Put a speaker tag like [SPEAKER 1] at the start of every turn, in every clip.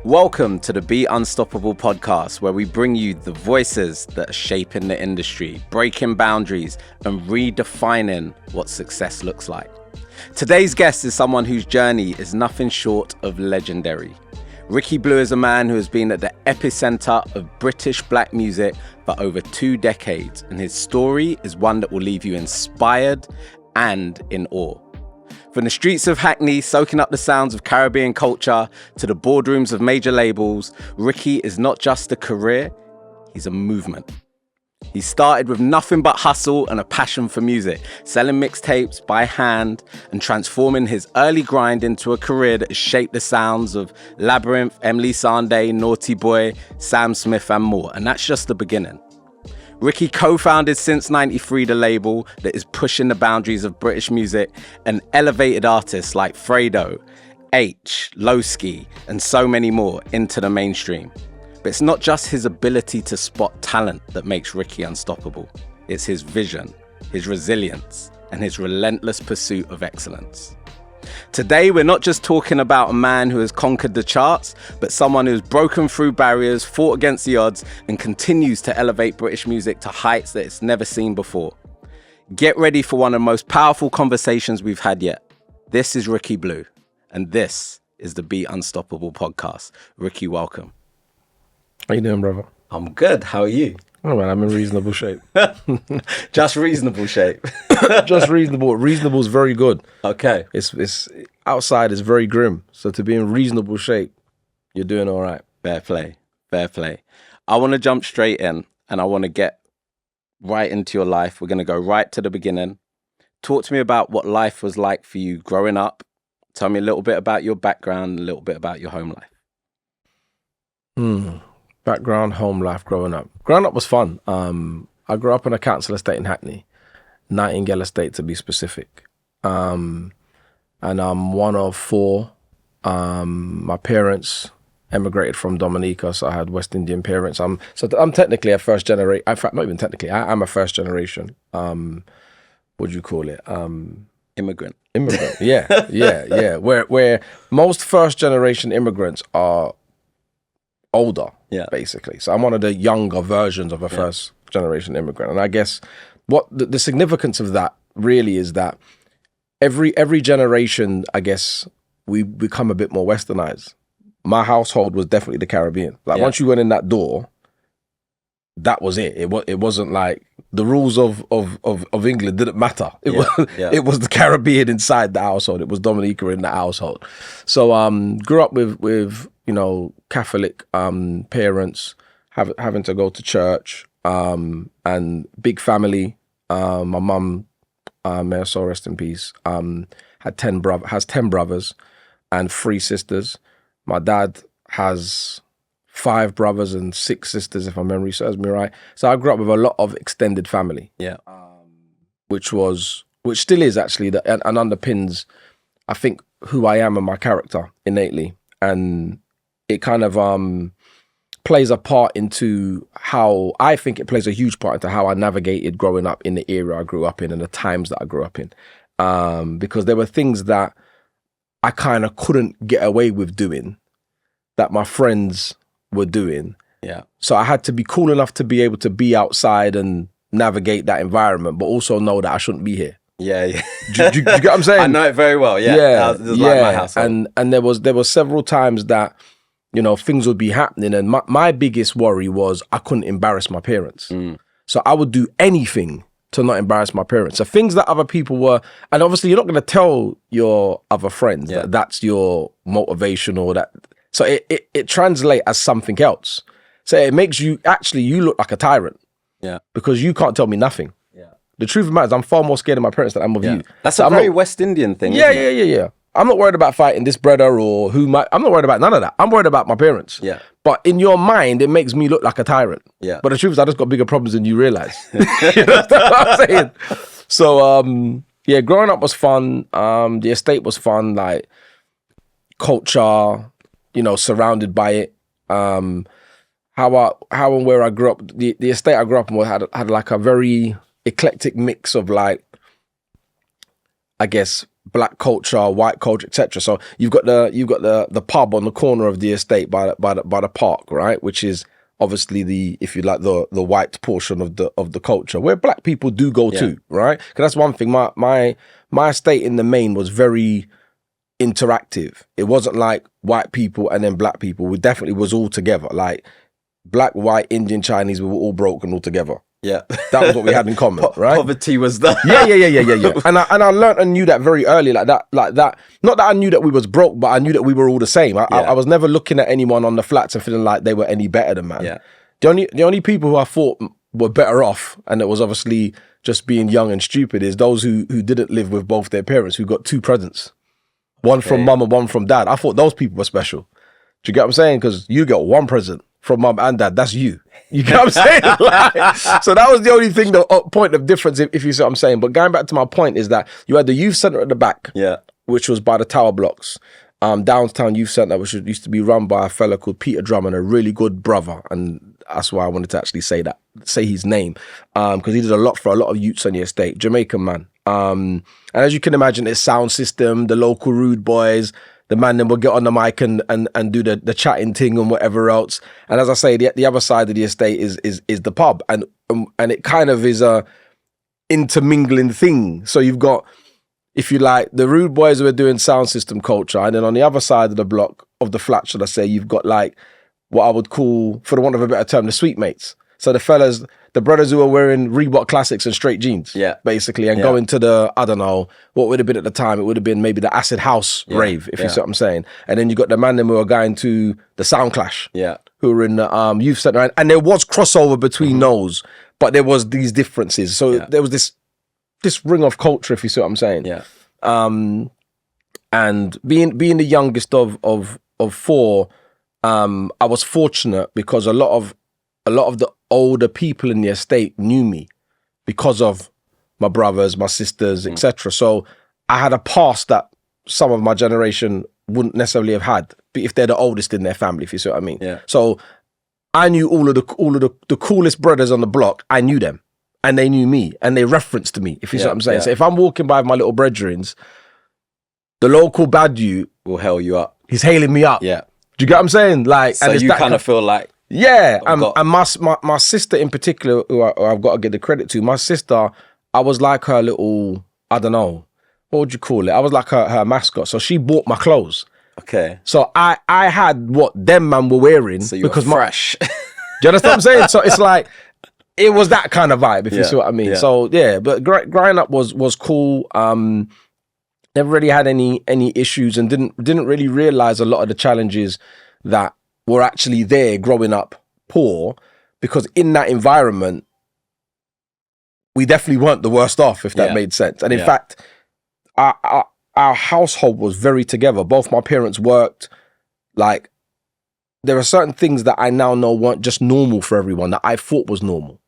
[SPEAKER 1] Welcome to the Be Unstoppable podcast, where we bring you the voices that are shaping the industry, breaking boundaries, and redefining what success looks like. Today's guest is someone whose journey is nothing short of legendary. Riki Bleau is a man who has been at the epicenter of British black music for over 2 decades, and his story is one that will leave you inspired and in awe. From the streets of Hackney, soaking up the sounds of Caribbean culture, to the boardrooms of major labels, Riki is not just a career, he's a movement. He started with nothing but hustle and a passion for music, selling mixtapes by hand and transforming his early grind into a career that has shaped the sounds of Labrinth, Emeli Sandé, Naughty Boy, Sam Smith and more. And that's just the beginning. Riki co-founded since '93 the label that is pushing the boundaries of British music and elevated artists like Fredo, H, Lowski, and so many more into the mainstream. But it's not just his ability to spot talent that makes Riki unstoppable. It's his vision, his resilience, and his relentless pursuit of excellence. Today, we're not just talking about a man who has conquered the charts, but someone who's broken through barriers, fought against the odds, and continues to elevate British music to heights that it's never seen before. Get ready for one of the most powerful conversations we've had yet. This is Riki Bleau, and this is the Be Unstoppable podcast. Riki, welcome.
[SPEAKER 2] How you doing, brother?
[SPEAKER 1] I'm good. How are you?
[SPEAKER 2] Oh man, I'm in reasonable shape.
[SPEAKER 1] Just reasonable shape.
[SPEAKER 2] Just reasonable. Reasonable is very good.
[SPEAKER 1] Okay.
[SPEAKER 2] It's outside is very grim. So to be in reasonable shape, you're doing all right.
[SPEAKER 1] Fair play. Fair play. I want to jump straight in and I want to get right into your life. We're going to go right to the beginning. Talk to me about what life was like for you growing up. Tell me a little bit about your background, a little bit about your home life.
[SPEAKER 2] Background, home life, growing up. Growing up was fun. I grew up in a council estate in Hackney, Nightingale Estate to be specific. And I'm one of 4. My parents emigrated from Dominica, so I had West Indian parents. I'm technically a first generation. In fact, not even technically. I'm a first generation. What do you call it?
[SPEAKER 1] Immigrant.
[SPEAKER 2] Yeah. Where most first generation immigrants are older, basically. So I'm one of the younger versions of a first generation immigrant. And I guess what the significance of that really is that every generation, I guess, we become a bit more westernized. My household was definitely the Caribbean. Like once you went in that door, that was it. It wasn't like the rules of England didn't matter. It was the Caribbean inside the household. It was Dominica in the household. So grew up with Catholic parents, having to go to church, and big family. My mum, may her soul rest in peace, has 10 brothers and 3 sisters. My dad has 5 brothers and 6 sisters, if my memory serves me right. So I grew up with a lot of extended family. Which still is actually and underpins, I think, who I am and my character innately. And it kind of plays a part into how, I think it plays a huge part into how I navigated growing up in the era I grew up in and the times that I grew up in. Because there were things that I kind of couldn't get away with doing that my friends were doing. So I had to be cool enough to be able to be outside and navigate that environment, but also know that I shouldn't be here. Do you get what I'm saying?
[SPEAKER 1] I know it very well. Like my household.
[SPEAKER 2] And there was several times that things would be happening, and my biggest worry was I couldn't embarrass my parents. So I would do anything to not embarrass my parents. So things that other people were, and obviously you're not going to tell your other friends that that's your motivation or that. So it translates as something else. So it makes you look like a tyrant. Because you can't tell me nothing. The truth of the matter is I'm far more scared of my parents than I'm of you.
[SPEAKER 1] That's a very West Indian thing.
[SPEAKER 2] Yeah. I'm not worried about fighting this brother or I'm not worried about none of that. I'm worried about my parents. But in your mind, it makes me look like a tyrant. But the truth is I just got bigger problems than you realize. You know what I'm saying? So, growing up was fun. The estate was fun, like culture, surrounded by it. How and where I grew up, the estate I grew up in had like a very eclectic mix of, like, I guess, black culture, white culture, etc. So you've got the pub on the corner of the estate by the park, right? Which is obviously the, if you like, the white portion of the culture where black people do go to, right? Because that's one thing. My estate in the main was very interactive. It wasn't like white people and then black people. We definitely was all together. Like black, white, Indian, Chinese, we were all broken all together.
[SPEAKER 1] Yeah,
[SPEAKER 2] that was what we had in common, right?
[SPEAKER 1] Poverty was that.
[SPEAKER 2] Yeah. And I learned and knew that very early, like that. Not that I knew that we was broke, but I knew that we were all the same. I was never looking at anyone on the flats and feeling like they were any better than man.
[SPEAKER 1] Yeah.
[SPEAKER 2] The only people who I thought were better off, and it was obviously just being young and stupid, is those who didn't live with both their parents, who got two presents, one from mum and one from dad. I thought those people were special. Do you get what I'm saying? Because you got one present from mum and dad. That's you. You get what I'm saying? Like, so that was the only thing, the point of difference, if you see what I'm saying. But going back to my point is that you had the youth centre at the back, which was by the tower blocks. Downtown Youth Centre, which used to be run by a fella called Peter Drummond, a really good brother, and that's why I wanted to actually say his name, because he did a lot for a lot of youths on the estate. Jamaican man. And as you can imagine, his sound system, the local rude boys, the man then will get on the mic and do the chatting thing and whatever else. And as I say, the other side of the estate is the pub, and it kind of is a intermingling thing. So you've got, if you like, the rude boys who are doing sound system culture, and then on the other side of the block of the flat, should I say, you've got like what I would call, for the want of a better term, the sweet mates. So the fellas, the brothers who are wearing Reebok Classics and straight jeans, basically, and going to the, I don't know, what would have been at the time, it would have been maybe the Acid House rave, if you see what I'm saying. And then you got the man them who are going to the Sound Clash, who were in the youth centre. And there was crossover between those, but there was these differences. So there was this ring of culture, if you see what I'm saying. And being the youngest of four, I was fortunate because a lot of the older people in the estate knew me because of my brothers, my sisters, etc. So I had a past that some of my generation wouldn't necessarily have had, but if they're the oldest in their family, if you see what I mean. So I knew all of the coolest brothers on the block. I knew them, and they knew me, and they referenced me, if you see what I'm saying. So if I'm walking by with my little brethrens, the local bad you
[SPEAKER 1] will hail you up.
[SPEAKER 2] He's hailing me up. Do you get what I'm saying? Like,
[SPEAKER 1] so
[SPEAKER 2] and
[SPEAKER 1] you kind of feel like,
[SPEAKER 2] and my sister in particular, who I've got to give the credit to, my sister, I was like her little, I don't know, what would you call it? I was like her mascot. So she bought my clothes. Okay. So I had what them man were wearing.
[SPEAKER 1] So you were fresh.
[SPEAKER 2] Do you understand what I'm saying? So it's like, it was that kind of vibe, if you see what I mean. So but growing up was cool. Never really had any issues, and didn't really realize a lot of the challenges that were actually there growing up poor, because in that environment, we definitely weren't the worst off, if that made sense. And in fact, our household was very together. Both my parents worked. Like, there are certain things that I now know weren't just normal for everyone that I thought was normal.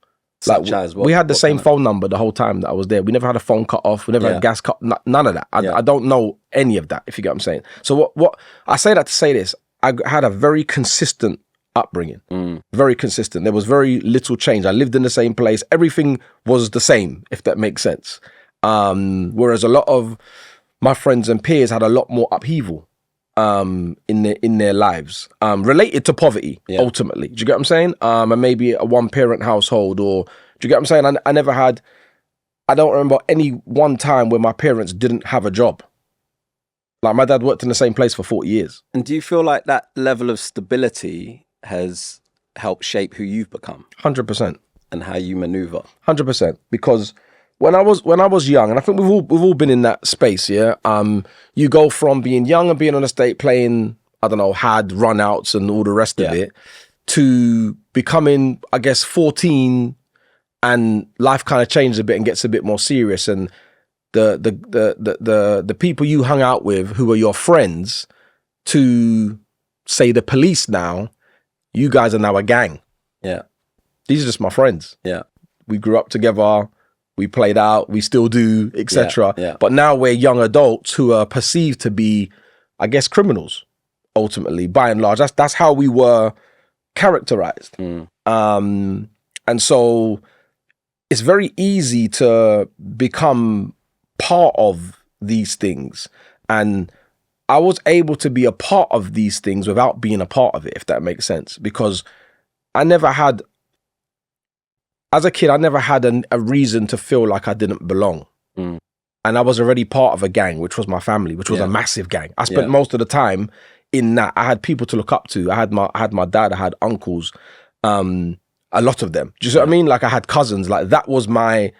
[SPEAKER 2] Like, we had the same phone number the whole time that I was there. We never had a phone cut off. We never had gas cut. None of that. I don't know any of that, if you get what I'm saying. So what I say that to say this, I had a very consistent upbringing. Very consistent. There was very little change. I lived in the same place. Everything was the same, if that makes sense. Whereas a lot of my friends and peers had a lot more upheaval in their lives, related to poverty, ultimately. Do you get what I'm saying? And maybe a one-parent household, or do you get what I'm saying? I don't remember any one time where my parents didn't have a job. Like, my dad worked in the same place for 40 years.
[SPEAKER 1] And do you feel like that level of stability has helped shape who you've become?
[SPEAKER 2] 100%.
[SPEAKER 1] And how you maneuver?
[SPEAKER 2] 100%. Because when I was young, and I think we've all been in that space, you go from being young and being on the estate playing, I don't know, had run-outs and all the rest of it, to becoming, I guess, 14, and life kind of changes a bit and gets a bit more serious, and the people you hung out with who were your friends, to say the police now, you guys are now a gang. These are just my friends. We grew up together. We played out, we still do, etc. But now we're young adults who are perceived to be, I guess, criminals, ultimately, by and large. That's how we were characterized. And so it's very easy to become part of these things. And I was able to be a part of these things without being a part of it, if that makes sense. Because I never had, as a kid, I never had a reason to feel like I didn't belong. And I was already part of a gang, which was my family, which was a massive gang. I spent most of the time in that. I had people to look up to. I had my dad, I had uncles, a lot of them. Do you see what I mean? Like I had cousins. Like that was my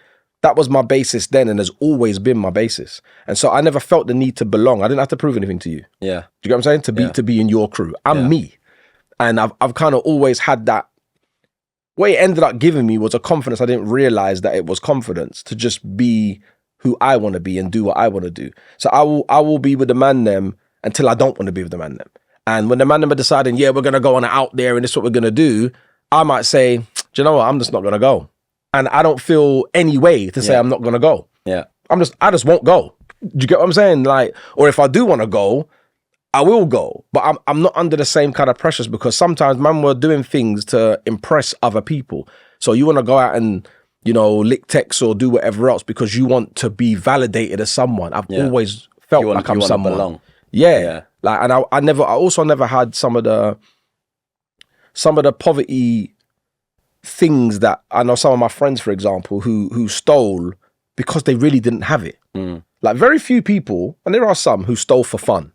[SPEAKER 2] basis then, and has always been my basis. And so I never felt the need to belong. I didn't have to prove anything to you. Yeah. Do you get what I'm saying? To be in your crew. I'm me. And I've kind of always had that. What it ended up giving me was a confidence. I didn't realize that it was confidence to just be who I want to be and do what I want to do. So I will be with the man them until I don't want to be with the man them. And when the man them are deciding, yeah, we're going to go on out there and this is what we're going to do, I might say, do you know what? I'm just not going to go. And I don't feel any way to say I'm not going to go. Yeah. I just won't go. Do you get what I'm saying? Like, or if I do want to go, I will go. But I'm not under the same kind of pressures, because sometimes, man, we're doing things to impress other people. So you want to go out and, you know, lick text or do whatever else because you want to be validated as someone. I've always felt like I'm someone. Belong. Yeah. Like, and I also never had some of the poverty things that I know some of my friends, for example, who stole because they really didn't have it. Like very few people, and there are some who stole for fun.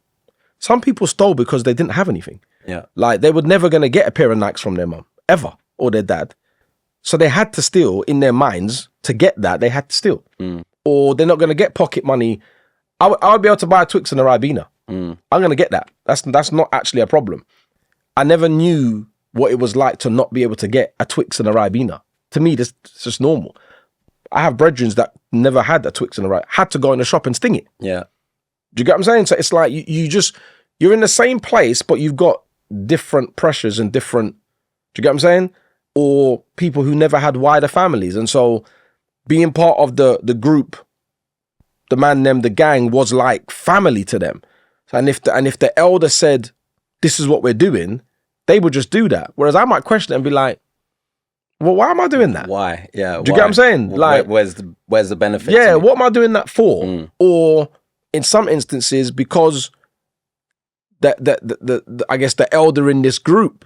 [SPEAKER 2] Some people stole because they didn't have anything. Yeah. Like they were never going to get a pair of Nikes from their mum, ever, or their dad. So they had to steal in their minds. To get that, they had to steal. Or they're not going to get pocket money. I would be able to buy a Twix and a Ribena. I'm going to get that. That's not actually a problem. I never knew what it was like to not be able to get a Twix and a Ribena. To me, it's just normal. I have brethren that never had a Twix and a Ribena, had to go in the shop and sting it. Yeah. Do you get what I'm saying? So it's like you're in the same place, but you've got different pressures and different, do you get what I'm saying? Or people who never had wider families. And so being part of the group, the man, them, the gang was like family to them. And if the elder said, this is what we're doing, they would just do that. Whereas I might question it and be like, well, why am I doing that? Why? Yeah. Do you get what I'm saying? Like, where's the benefit? Yeah. What am I doing that for? Or in some instances, because the I guess the elder in this group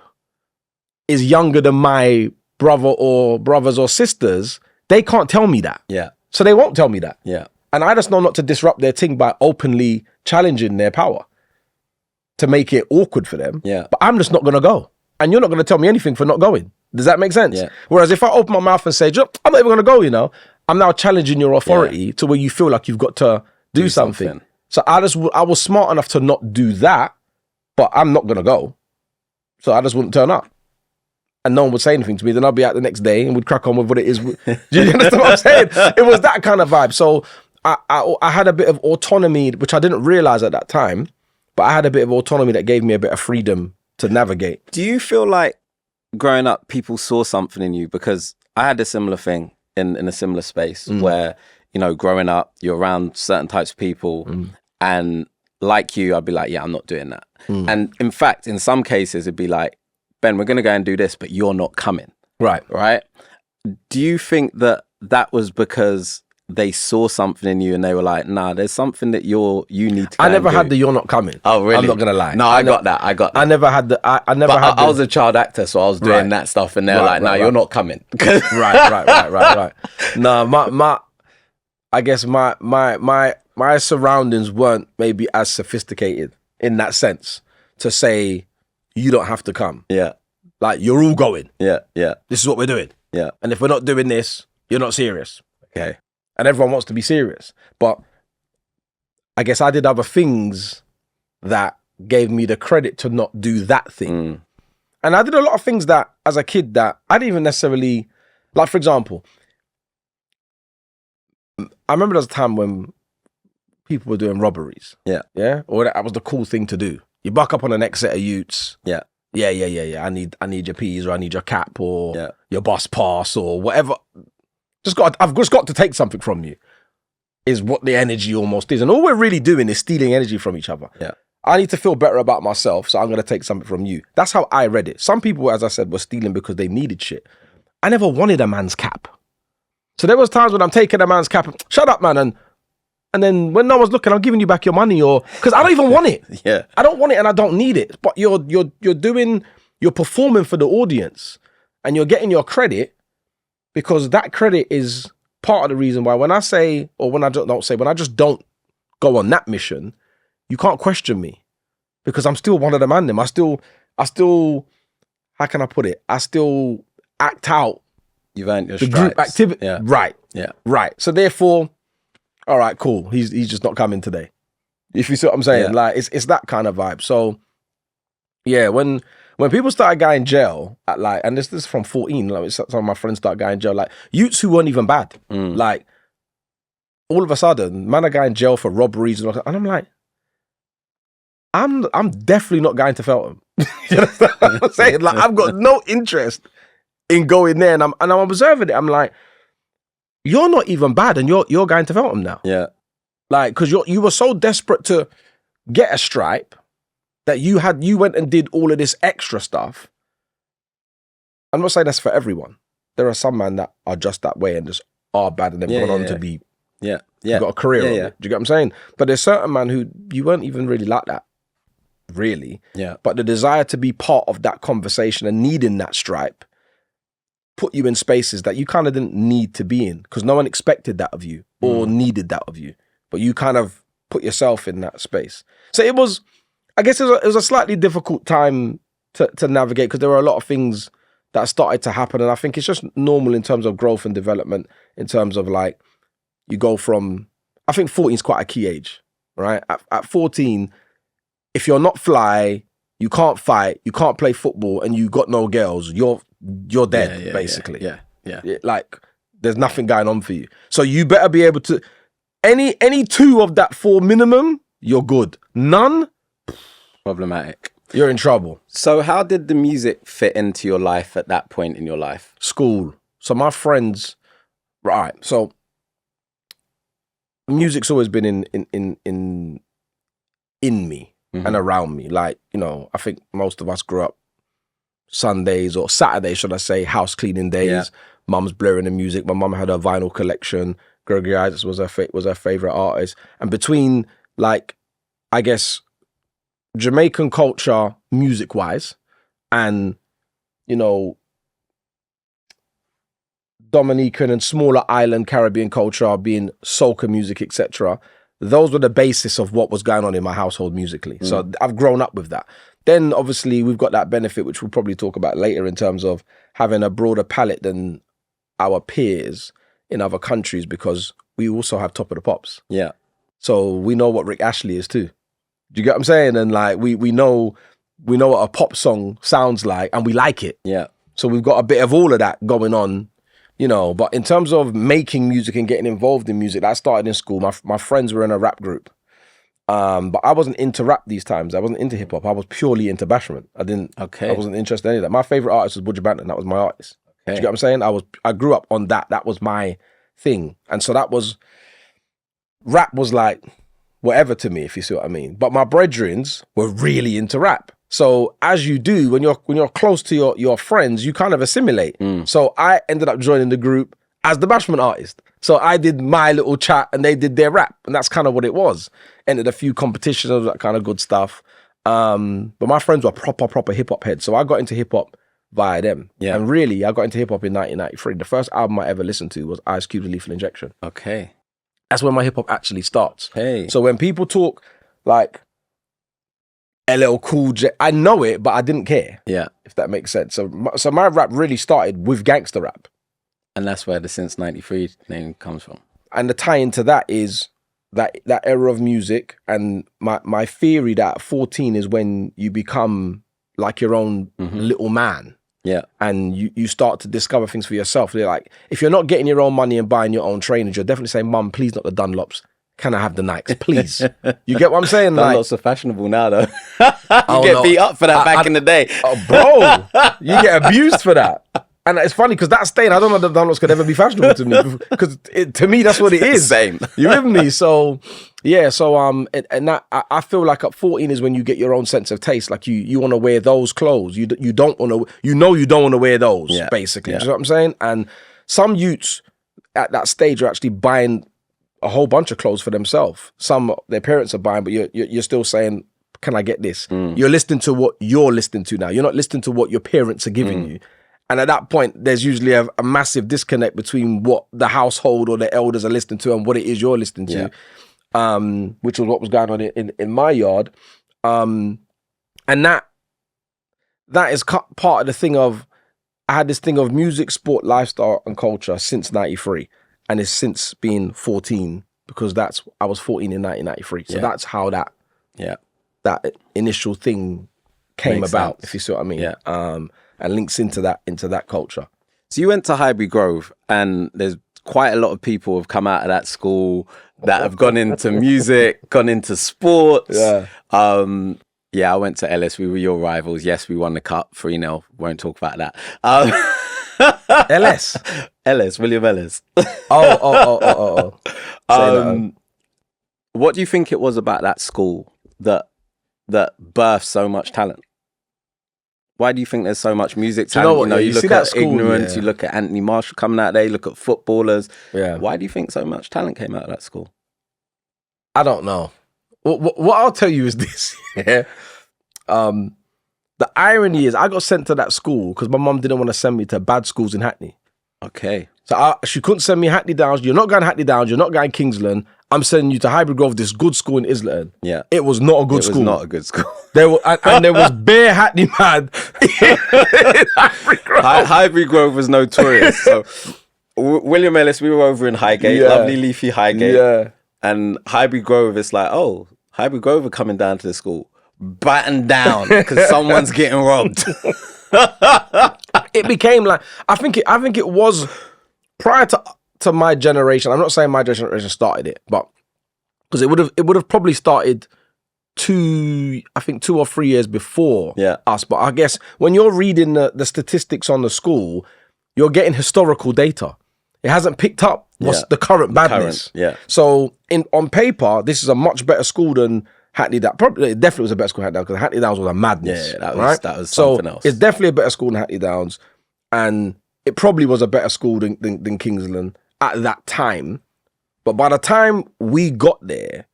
[SPEAKER 2] is younger than my brother or brothers or sisters, they can't tell me that. Yeah. So they won't tell me that. Yeah. And I just know not to disrupt their thing by openly challenging their power to make it awkward for them. Yeah. But I'm just not going to go. And you're not going to tell me anything for not going. Does that make sense? Yeah. Whereas if I open my mouth and say, I'm not even going to go, you know, I'm now challenging your authority to where you feel like you've got to do something. So I was smart enough to not do that, but I'm not going to go. So I just wouldn't turn up. And no one would say anything to me. Then I'd be out the next day and we'd crack on with what it is. Do you understand what I'm saying? It was that kind of vibe. So I had a bit of autonomy, which I didn't realize at that time, but I had a bit of autonomy that gave me a bit of freedom to navigate. Do you feel like growing up, people saw something in you? Because I had a similar thing in a similar space where, you know, growing up, you're around certain types of people and like you, I'd be like, yeah, I'm not doing that. And in fact, in some cases, it'd be like, Ben, we're going to go and do this, but you're not coming. Right. Right. Do you think that was because they saw something in you and they were like, nah, there's something that you need to go I never had the you're not coming. Oh, really? I'm not going to lie. No, I got that. I never had the, I was a child actor, so I was doing that stuff and they're like, nah, you're not coming. right. No, I guess my surroundings weren't maybe as sophisticated in that sense to say, you don't have to come. Yeah. Like, you're all going. Yeah. This is what we're doing. Yeah. And if we're not doing this, you're not serious. Okay. And everyone wants to be serious. But I guess I did other things that gave me the credit to not do that thing. And I did a lot of things that, as a kid, that I didn't even necessarily, like, for example, I remember there was a time when people were doing robberies. Yeah. Yeah? Or that was the cool thing to do. You buck up on the next set of utes. Yeah. Yeah. I need your P's, or I need your cap, or your bus pass, or whatever. I've just got to take something from you, is what the energy almost is. And all we're really doing is stealing energy from each other. Yeah. I need to feel better about myself, so I'm going to take something from you. That's how I read it. Some people, as I said, were stealing because they needed shit. I never wanted a man's cap. So there was times when I'm taking a man's cap, shut up, man, and And then when no one's looking, I'm giving you back your money, or because I don't even want it.
[SPEAKER 1] Yeah.
[SPEAKER 2] I don't want it and I don't need it. But you're performing for the audience and you're getting your credit, because that credit is part of the reason why when I say, or when I don't say, when I just don't go on that mission, you can't question me, because I'm still one of the man them. I still, how can I put it? I still act out.
[SPEAKER 1] You've earned your
[SPEAKER 2] the
[SPEAKER 1] stripes.
[SPEAKER 2] Group activity.
[SPEAKER 1] Yeah.
[SPEAKER 2] Right.
[SPEAKER 1] Yeah.
[SPEAKER 2] Right. So therefore, all right, cool. He's just not coming today. If you see what I'm saying, like it's that kind of vibe. So yeah, when people started going jail at like, and this is from 14, like some of my friends started going jail, like youths who weren't even bad, like all of a sudden, man are going jail for robberies and I'm like, I'm definitely not going to Feltham. You understand what I'm saying? Like I've got no interest in going there, and I'm observing it. I'm like, you're not even bad, and you're going to Feltham now.
[SPEAKER 1] Yeah,
[SPEAKER 2] like because you were so desperate to get a stripe that you went and did all of this extra stuff. I'm not saying that's for everyone. There are some men that are just that way and just are bad, and they've gone on to be got a career. Do you get what I'm saying? But there's certain men who you weren't even really like that. Really.
[SPEAKER 1] Yeah.
[SPEAKER 2] But the desire to be part of that conversation and needing that stripe put you in spaces that you kind of didn't need to be in, because no one expected that of you or needed that of you. But you kind of put yourself in that space. So it was, I guess it was a slightly difficult time to navigate, because there were a lot of things that started to happen. And I think it's just normal in terms of growth and development, in terms of like, you go from, I think 14 is quite a key age, right? At 14, if you're not fly, you can't fight, you can't play football, and you got no girls, you're dead, basically.
[SPEAKER 1] Yeah.
[SPEAKER 2] Like, there's nothing going on for you. So you better be able to, any two of that four minimum, you're good. None,
[SPEAKER 1] problematic.
[SPEAKER 2] You're in trouble.
[SPEAKER 1] So how did the music fit into your life at that point in your life?
[SPEAKER 2] School. So my friends, right, so music's always been in me. And around me. Like, you know, I think most of us grew up Sundays, or Saturdays, should I say, house cleaning days. Yeah. Mum's blaring the music. My mum had a vinyl collection. Gregory Isaacs was her favorite artist. And between, like, I guess, Jamaican culture, music-wise, and, you know, Dominican and smaller island Caribbean culture, being soca music, etc., those were the basis of what was going on in my household musically. So I've grown up with that. Then obviously we've got that benefit, which we'll probably talk about later, in terms of having a broader palette than our peers in other countries, because we also have Top of the Pops.
[SPEAKER 1] Yeah.
[SPEAKER 2] So we know what Rick Ashley is too. Do you get what I'm saying? And like we know what a pop song sounds like, and we like it.
[SPEAKER 1] Yeah.
[SPEAKER 2] So we've got a bit of all of that going on. You know, but in terms of making music and getting involved in music, that started in school. My friends were in a rap group. But I wasn't into rap these times. I wasn't into hip hop. I was purely into bashment. I wasn't interested in any of that. My favorite artist was Buju Banton. That was my artist. Okay. Do you get what I'm saying? I grew up on that. That was my thing. And so rap was like whatever to me, if you see what I mean. But my brethrens were really into rap. So as you do, when you're close to your friends, you kind of assimilate. So I ended up joining the group as the bashment artist. So I did my little chat and they did their rap. And that's kind of what it was. Entered a few competitions, that kind of good stuff. But my friends were proper hip-hop heads. So I got into hip-hop via them. Yeah. And really, I got into hip-hop in 1993. The first album I ever listened to was Ice Cube's Lethal Injection.
[SPEAKER 1] Okay.
[SPEAKER 2] That's when my hip-hop actually starts.
[SPEAKER 1] Hey.
[SPEAKER 2] So when people talk like LL Cool J, I know it, but I didn't care.
[SPEAKER 1] Yeah.
[SPEAKER 2] If that makes sense. So my rap really started with gangster rap.
[SPEAKER 1] And that's where the Since 93 name comes from.
[SPEAKER 2] And the tie into that is that era of music. And my theory that at 14 is when you become like your own little man.
[SPEAKER 1] Yeah. And
[SPEAKER 2] you start to discover things for yourself. They're like, if you're not getting your own money and buying your own trainers, you're definitely saying, Mum, please not the Dunlops. Can I have the Nikes, please? You get what I'm saying?
[SPEAKER 1] Dunlops are fashionable now, though. You get beat up for that back in the day.
[SPEAKER 2] Oh, bro, you get abused for that. And it's funny because that stain, I don't know that Dunlops could ever be fashionable to me, because to me, that's what it is.
[SPEAKER 1] Same.
[SPEAKER 2] You with me? So, yeah, so, and that, I feel like at 14 is when you get your own sense of taste. Like you want to wear those clothes. You don't want to, you don't want to wear those, basically. Yeah. Do you know what I'm saying? And some youths at that stage are actually buying a whole bunch of clothes for themselves. Some their parents are buying, but you're still saying, can I get this? You're listening to what you're listening to now. You're not listening to what your parents are giving you. And at that point, there's usually a massive disconnect between what the household or the elders are listening to and what it is you're listening to, which was what was going on in my yard. And that is part of the thing of, I had this thing of music, sport, lifestyle, and culture since 93. And it's since been 14, because I was 14 in 1993. So that's how that initial thing came about, if you see what I mean. And links into that culture.
[SPEAKER 1] So you went to Highbury Grove, and there's quite a lot of people have come out of that school that have gone into music, gone into sports. I went to Ellis. We were your rivals. Yes, we won the cup 3-0. Won't talk about that.
[SPEAKER 2] Ellis,
[SPEAKER 1] William Ellis. What do you think it was about that school that birthed so much talent? Why do you think there's so much music talent? You look at Ignorance, you look at Anthony Marshall coming out there, you look at footballers. Why do you think so much talent came out of that school?
[SPEAKER 2] I don't know. What I'll tell you is this. The irony is I got sent to that school because my mum didn't want to send me to bad schools in Hackney.
[SPEAKER 1] Okay.
[SPEAKER 2] So she couldn't send me Hackney Downs. You're not going Hackney Downs. You're not going Kingsland. I'm sending you to Highbury Grove, this good school in Islington.
[SPEAKER 1] Yeah.
[SPEAKER 2] It was not a good school.
[SPEAKER 1] It was not a good school.
[SPEAKER 2] There was bare Hackney man in Highbury Grove.
[SPEAKER 1] Highbury Grove was notorious. So William Ellis, we were over in Highgate, lovely leafy Highgate. Yeah. And Highbury Grove is like, oh, Highbury Grove are coming down to the school. Batten down because someone's getting robbed.
[SPEAKER 2] It became like, I think it was prior to my generation. I'm not saying my generation started it, but because it would have probably started 2 or 3 years before us. But I guess when you're reading the statistics on the school, you're getting historical data. It hasn't picked up what's the current badness. So on paper, this is a much better school than Hackney Downs. Probably, it definitely was a better school than Hackney Downs because Hackney Downs was a madness.
[SPEAKER 1] Yeah, that was something else.
[SPEAKER 2] It's definitely a better school than Hackney Downs, and it probably was a better school than Kingsland at that time. But by the time we got there,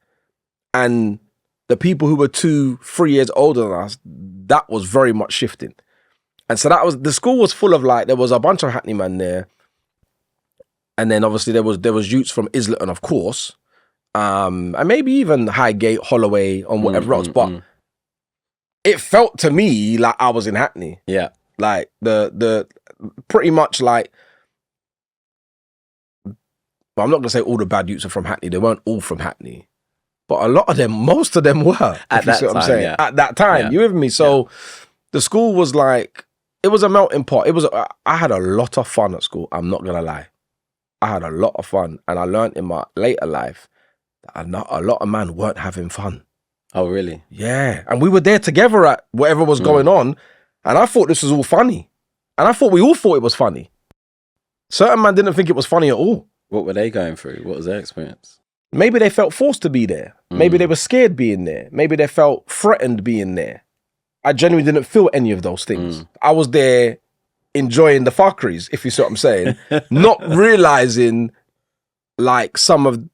[SPEAKER 2] and the people who were 2-3 years older than us, that was very much shifting. And so the school was full of there was a bunch of Hackney men there. And then obviously there was youths from Islington, of course. And maybe even Highgate, Holloway, and whatever else. But it felt to me like I was in Hackney.
[SPEAKER 1] Yeah.
[SPEAKER 2] Like the pretty much like, well, I'm not gonna say all the bad youths are from Hackney. They weren't all from Hackney. But most of them were.
[SPEAKER 1] At that time, I'm saying. Yeah.
[SPEAKER 2] At that time, you with me? So the school was like, it was a melting pot. I had a lot of fun at school. I'm not gonna lie. I had a lot of fun, and I learned in my later life that a lot of men weren't having fun.
[SPEAKER 1] Oh, really?
[SPEAKER 2] Yeah. And we were there together at whatever was going on, and I thought this was all funny. And I thought we all thought it was funny. Certain men didn't think it was funny at all.
[SPEAKER 1] What were they going through? What was their experience?
[SPEAKER 2] Maybe they felt forced to be there. Maybe they were scared being there. Maybe they felt threatened being there. I genuinely didn't feel any of those things. I was there enjoying the fuckeries, if you see what I'm saying, not realizing some of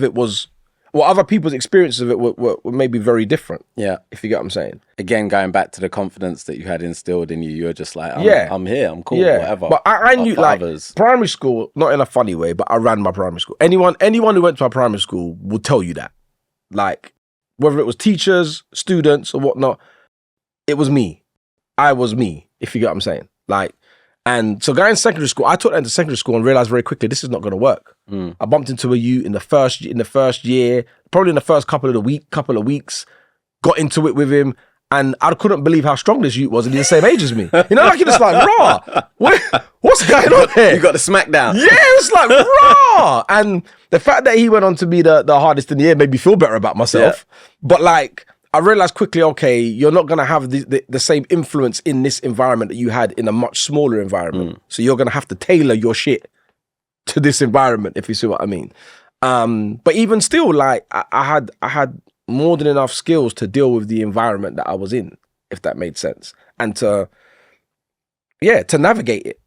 [SPEAKER 2] it was, other people's experiences of it were maybe very different. Yeah, if you get what I'm saying.
[SPEAKER 1] Again, going back to the confidence that you had instilled in you, you're just like, I'm here, I'm cool, whatever.
[SPEAKER 2] But I knew primary school, not in a funny way, but I ran my primary school. Anyone who went to a primary school will tell you that. Like, whether it was teachers, students, or whatnot, it was me. I was me, if you get what I'm saying. And so going to secondary school, I took that into secondary school and realized very quickly this is not going to work. I bumped into a youth in the first year, probably in the first couple of weeks, got into it with him, and I couldn't believe how strong this youth was, and he's the same age as me. You know, like you're just like, raw. What's going on here?
[SPEAKER 1] You got the smackdown.
[SPEAKER 2] Yeah, it was like raw. And the fact that he went on to be the hardest in the year made me feel better about myself. Yeah. But I realized quickly, okay, you're not going to have the same influence in this environment that you had in a much smaller environment. So you're going to have to tailor your shit to this environment, if you see what I mean. But even still, I had more than enough skills to deal with the environment that I was in, if that made sense. And to navigate it.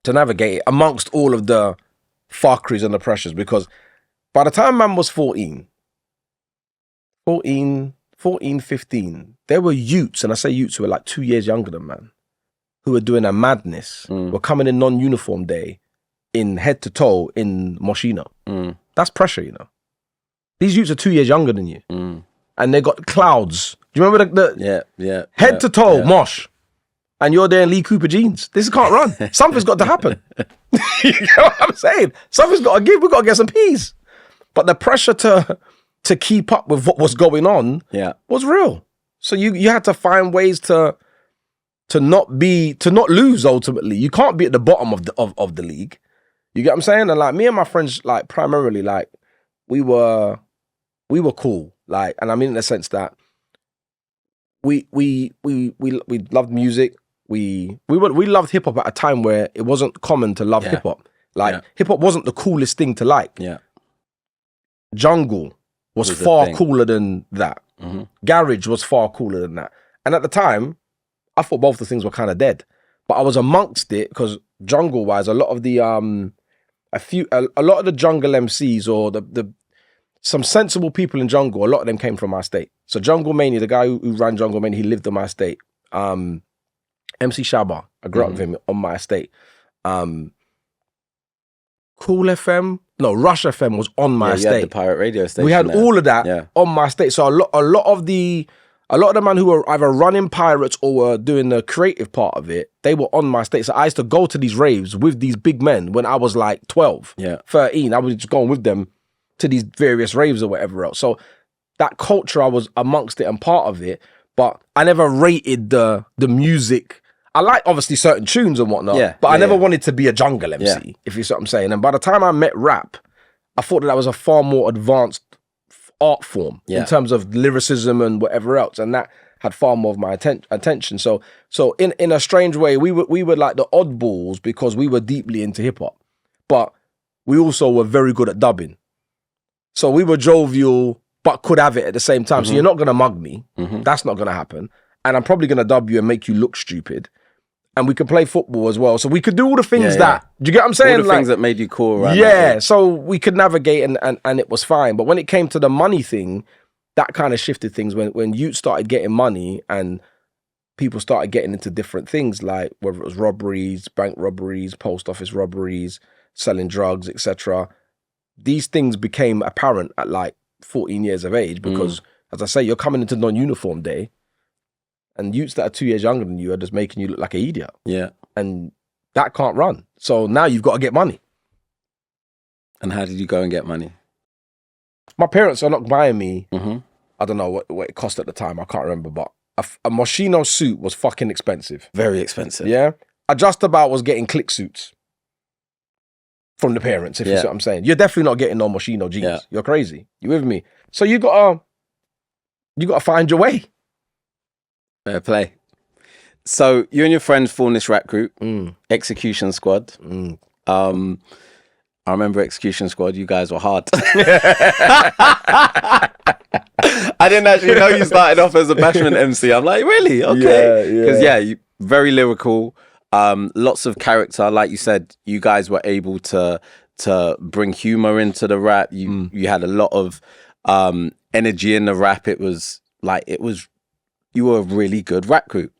[SPEAKER 2] To navigate it amongst all of the fuckeries and the pressures, because by the time man was 14, 15, there were youths, and I say youths who were like 2 years younger than man, who were doing a madness, were coming in non-uniform day in head to toe in Moschino. That's pressure, you know. These youths are 2 years younger than you. And they got clouds. Do you remember the head to toe Mosh? And you're there in Lee Cooper jeans. This can't run. Something's got to happen. You know what I'm saying? Something's got to give. We've got to get some peas. But the pressure to keep up with what was going on was real. So you had to find ways to not lose ultimately. You can't be at the bottom of the league. You get what I'm saying? And like me and my friends, like primarily, like we were cool. Like, and I mean in the sense that we loved music. We loved hip hop at a time where it wasn't common to love hip hop. Like hip hop wasn't the coolest thing to like. Yeah. Jungle was far cooler than that. Garage was far cooler than that. And at the time, I thought both the things were kind of dead. But I was amongst it because jungle wise, a lot of the jungle MCs or some sensible people in jungle, a lot of them came from my state. So Jungle Mania, the guy who ran Jungle Mania, he lived in my estate. MC Shabba, I grew up with him on my estate. Cool FM, no, Rush FM was on my estate.
[SPEAKER 1] You had the pirate radio station.
[SPEAKER 2] We had all of that on my estate. So a lot of the men who were either running pirates or were doing the creative part of it, they were on my estate. So I used to go to these raves with these big men when I was like 12, 13. I was just going with them to these various raves or whatever else. So that culture, I was amongst it and part of it, but I never rated the music. I like obviously certain tunes and whatnot, but I never wanted to be a jungle MC, if you see what I'm saying. And by the time I met rap, I thought that was a far more advanced art form in terms of lyricism and whatever else, and that had far more of my attention. So in a strange way, we were like the oddballs because we were deeply into hip hop, but we also were very good at dubbing. So we were jovial, but could have it at the same time. So you're not gonna mug me. That's not gonna happen. And I'm probably gonna dub you and make you look stupid. And we could play football as well. So we could do all the things that, do you get what I'm saying?
[SPEAKER 1] All the things that made you cool, right?
[SPEAKER 2] Yeah, so we could navigate and it was fine. But when it came to the money thing, that kind of shifted things when youth started getting money and people started getting into different things, like whether it was robberies, bank robberies, post office robberies, selling drugs, etc. These things became apparent at like 14 years of age because, as I say, you're coming into non-uniform day and youths that are 2 years younger than you are just making you look like an idiot. Yeah. And that can't run. So now you've got to get money.
[SPEAKER 1] And how did you go and get money?
[SPEAKER 2] My parents are not buying me, I don't know what it cost at the time, I can't remember, but a Moschino suit was fucking expensive.
[SPEAKER 1] Very expensive.
[SPEAKER 2] Yeah. I just about was getting click suits from the parents, if you see what I'm saying. You're definitely not getting no Moschino jeans. Yeah. You're crazy. You with me? So you gotta find your way.
[SPEAKER 1] Fair play. So you and your friends formed this rap group, Execution Squood. I remember Execution Squood. You guys were hard. I didn't actually know you started off as a bashment MC. I'm like, really? Okay. Because you very lyrical, lots of character. Like you said, you guys were able to bring humor into the rap. You had a lot of energy in the rap. You were a really good rap group.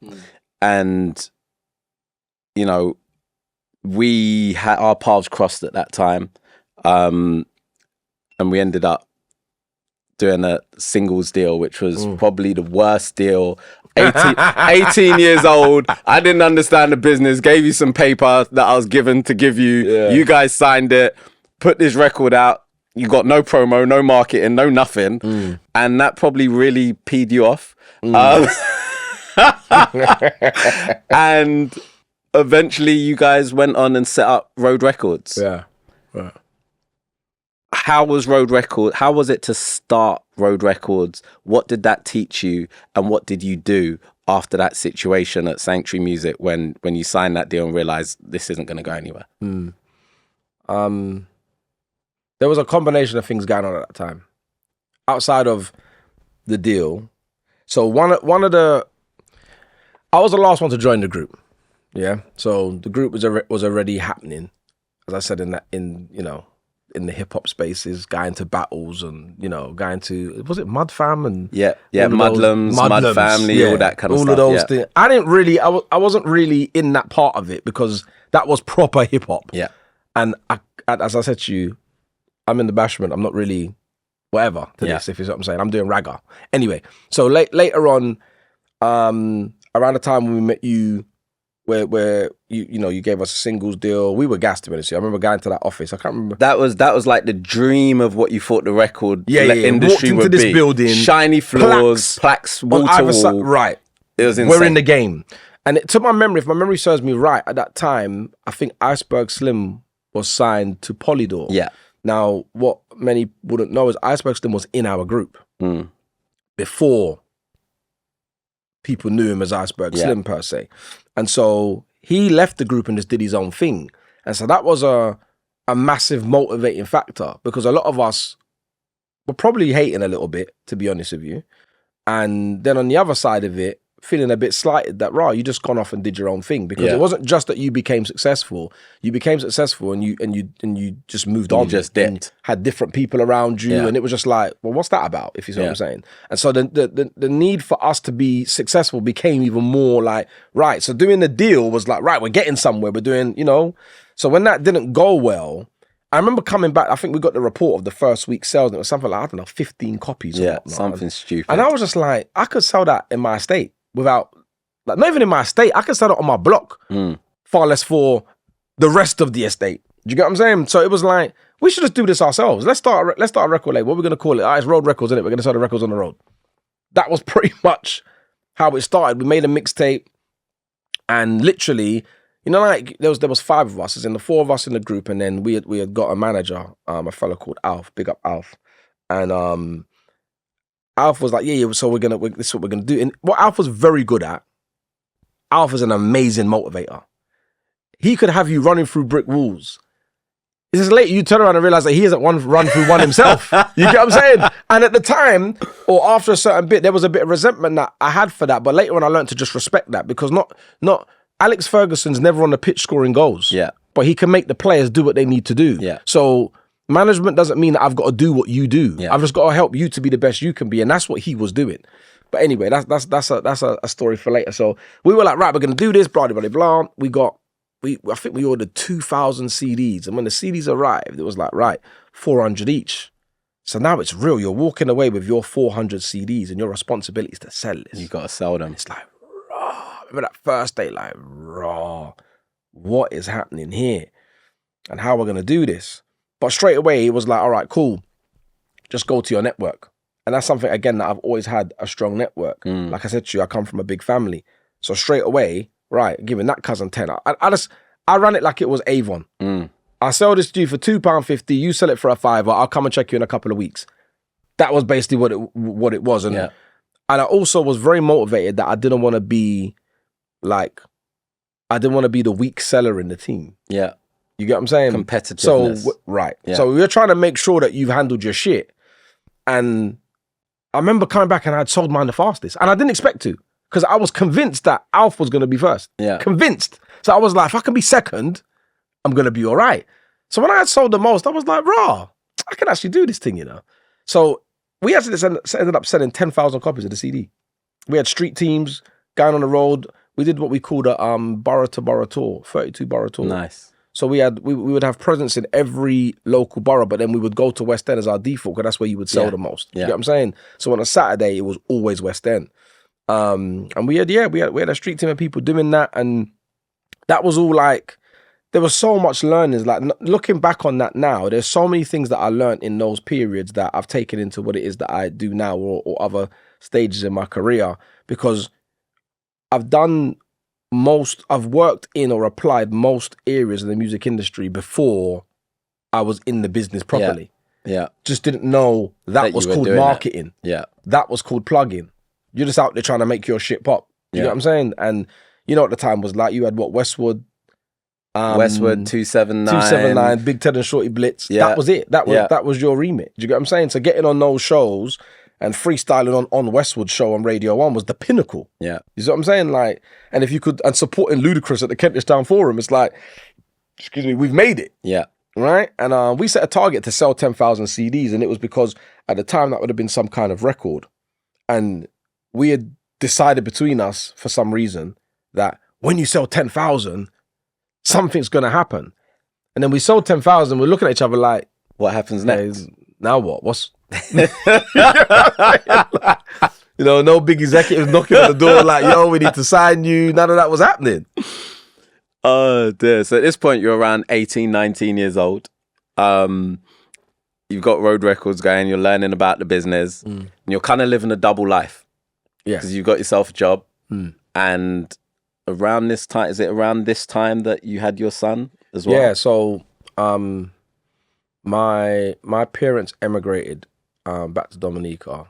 [SPEAKER 1] And, you know, we had our paths crossed at that time. And we ended up doing a singles deal, which was probably the worst deal. 18 years old. I didn't understand the business. Gave you some paper that I was given to give you. Yeah. You guys signed it, put this record out. You got no promo, no marketing, no nothing. And that probably really peed you off. And eventually you guys went on and set up Road Records.
[SPEAKER 2] Yeah. Right.
[SPEAKER 1] How was it to start Road Records? What did that teach you? And what did you do after that situation at Sanctuary Music when you signed that deal and realized this isn't going to go anywhere?
[SPEAKER 2] There was a combination of things going on at that time. Outside of the deal. So I was the last one to join the group. Yeah. So the group was already happening. as I said, in the hip hop spaces, going to battles and, going to, was it Mud Fam and
[SPEAKER 1] Mudlums, Mud Family, all that kind of stuff.
[SPEAKER 2] All of those things. I wasn't really in that part of it because that was proper hip hop.
[SPEAKER 1] Yeah.
[SPEAKER 2] And as I said to you, I'm in the bashment. I'm not really whatever to this, if you know what I'm saying. I'm doing ragga. Anyway, so later on, around the time when we met you, where you gave us a singles deal, we were gassed, to be honest. I remember going to that office. I can't remember.
[SPEAKER 1] That was like the dream of what you thought the record industry
[SPEAKER 2] would be. Walked into this building,
[SPEAKER 1] shiny floors, plaques wall to wall.
[SPEAKER 2] Right,
[SPEAKER 1] it was insane.
[SPEAKER 2] We're in the game, and it took my memory. If my memory serves me right, at that time, I think Iceberg Slim was signed to Polydor.
[SPEAKER 1] Yeah.
[SPEAKER 2] Now, what many wouldn't know is Iceberg Slim was in our group before people knew him as Iceberg Slim per se. And so he left the group and just did his own thing. And so that was a massive motivating factor because a lot of us were probably hating a little bit, to be honest with you. And then on the other side of it, feeling a bit slighted that, you just gone off and did your own thing. Because it wasn't just that you became successful. You became successful and you just moved on.
[SPEAKER 1] You just did.
[SPEAKER 2] And had different people around you. And it was just like, well, what's that about? If you see what I'm saying. And so the need for us to be successful became even more like, right. So doing the deal was like, right, we're getting somewhere. We're doing, So when that didn't go well, I remember coming back, I think we got the report of the first week's sales, and it was something like, 15 copies.
[SPEAKER 1] Yeah, something stupid.
[SPEAKER 2] And I was just like, I could sell that in my estate without, like, not even in my estate, I could sell it on my block, far less for the rest of the estate. Do you get what I'm saying? So it was like, we should just do this ourselves. Let's start a record label. What are we going to call it? It's Road Records, isn't it? We're going to sell the records on the road. That was pretty much how it started. We made a mixtape, and literally, like there was 5 of us, as in the 4 of us in the group, and then we had got a manager, a fellow called Alf, big up Alf, and Alf was like, so this is what we're gonna do. And what Alf was very good at, Alf is an amazing motivator. He could have you running through brick walls. It's just later you turn around and realize that he hasn't run through one himself. You get what I'm saying? And at the time, or after a certain bit, there was a bit of resentment that I had for that. But later on, I learned to just respect that because not Alex Ferguson's never on the pitch scoring goals.
[SPEAKER 1] Yeah.
[SPEAKER 2] But he can make the players do what they need to do.
[SPEAKER 1] Yeah.
[SPEAKER 2] So management doesn't mean that I've got to do what you do.
[SPEAKER 1] Yeah.
[SPEAKER 2] I've just got to help you to be the best you can be. And that's what he was doing. But anyway, that's a story for later. So we were like, right, we're going to do this, blah, blah, blah, blah. I think we ordered 2,000 CDs. And when the CDs arrived, it was like, right, 400 each. So now it's real. You're walking away with your 400 CDs and your responsibility is to sell this.
[SPEAKER 1] You got to sell them.
[SPEAKER 2] It's like, raw. Remember that first day, like, raw. What is happening here? And how we're going to do this? But straight away, it was like, all right, cool. Just go to your network. And that's something, again, that I've always had a strong network. Like I said to you, I come from a big family. So straight away, right, giving that cousin 10. I ran it like it was Avon. I sell this to you for £2.50. You sell it for a £5. I'll come and check you in a couple of weeks. That was basically what it was. And I also was very motivated that I didn't want to be the weak seller in the team. Yeah. You get what I'm saying?
[SPEAKER 1] Competitiveness.
[SPEAKER 2] So, right. Yeah. So we're trying to make sure that you've handled your shit. And I remember coming back and I'd sold mine the fastest. And I didn't expect to. Because I was convinced that Alf was going to be first. Yeah. Convinced. So I was like, if I can be second, I'm going to be all right. So when I had sold the most, I was like, raw, I can actually do this thing, you know. So we actually ended up selling 10,000 copies of the CD. We had street teams going on the road. We did what we called a borough to borough tour, 32 borough tour. Nice. So we would have presence in every local borough, but then we would go to West End as our default because that's where you would sell the most. You get what I'm saying? So on a Saturday, it was always West End. And we had a street team of people doing that, and that was all like, there was so much learning. Like looking back on that now, there's so many things that I learned in those periods that I've taken into what it is that I do now or other stages in my career, because I've worked in or applied most areas of the music industry before I was in the business properly. Yeah. Just didn't know that was called marketing. That was called plugging. You're just out there trying to make your shit pop. You know what I'm saying? And you know what the time was like? You had what, Westwood, 279, Big Ted and Shorty Blitz. That was it. That was your remit. Do you get what I'm saying? So getting on those shows and freestyling on Westwood's show on Radio 1 was the pinnacle. Yeah. You see what I'm saying? Like, and if you could, and supporting Ludacris at the Kentish Town Forum, it's like, we've made it.
[SPEAKER 1] Yeah.
[SPEAKER 2] Right? And we set a target to sell 10,000 CDs, and it was because at the time that would have been some kind of record. And we had decided between us for some reason that when you sell 10,000, something's going to happen. And then we sold 10,000, we're looking at each other like,
[SPEAKER 1] what happens next?
[SPEAKER 2] Now what? What's... no big executives knocking on the door like, yo, we need to sign you. None of that was happening.
[SPEAKER 1] Oh, dear. So at this point, you're around 18, 19 years old. You've got road records going. You're learning about the business. And you're kind of living a double life. Yeah. Because you've got yourself a job. And around this time, is it around this time that you had your son as well?
[SPEAKER 2] Yeah. So my parents emigrated back to Dominica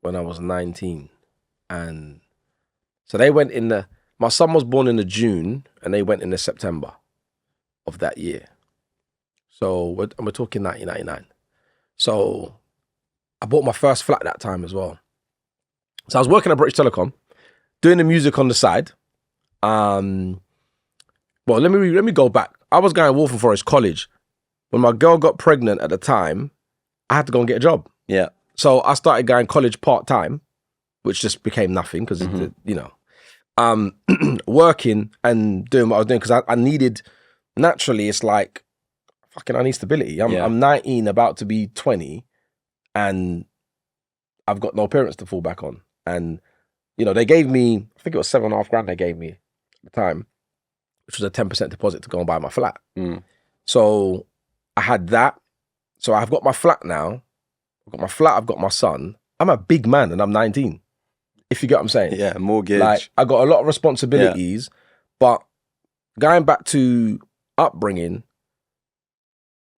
[SPEAKER 2] when I was 19. And so they went in my son was born in the June and they went in the September of that year. So we're talking 1999. So I bought my first flat that time as well. So I was working at British Telecom, doing the music on the side. Well, let me go back. I was going to Waltham Forest College. When my girl got pregnant at the time, I had to go and get a job.
[SPEAKER 1] Yeah.
[SPEAKER 2] So I started going college part-time, which just became nothing because, working and doing what I was doing because I needed, naturally, it's like, fucking, I need stability. I'm 19, about to be 20, and I've got no parents to fall back on. And, they gave me, I think it was $7,500 they gave me at the time, which was a 10% deposit to go and buy my flat. So I had that. So I've got my flat now. I've got my flat, I've got my son. I'm a big man and I'm 19. If you get what I'm saying.
[SPEAKER 1] Yeah, mortgage.
[SPEAKER 2] Like, I got a lot of responsibilities, but going back to upbringing,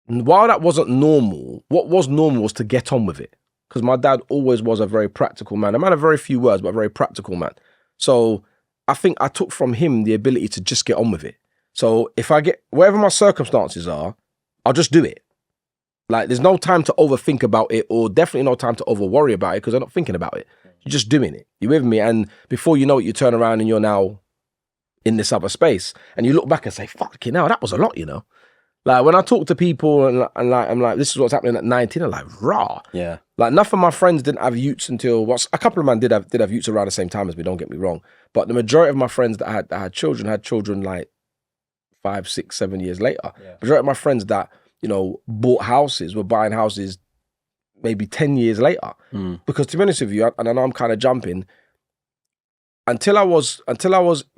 [SPEAKER 2] while that wasn't normal, what was normal was to get on with it. Because my dad always was a very practical man. A man of very few words, but a very practical man. So I think I took from him the ability to just get on with it. So if I get, wherever my circumstances are, I'll just do it. Like, there's no time to overthink about it, or definitely no time to over worry about it because I'm not thinking about it. You're just doing it. You with me? And before you know it, you turn around and you're now in this other space. And you look back and say, fucking hell, that was a lot, Like, when I talk to people and like, I'm like, this is what's happening at 19, I'm like, raw. Yeah. Like, enough of my friends didn't have utes until, a couple of them did have utes around the same time as me, don't get me wrong. But the majority of my friends that had children like 5, 6, 7 years later. Yeah. Majority of my friends that, bought houses, were buying houses maybe 10 years later. Because to be honest with you, and I know I'm kind of jumping, until I was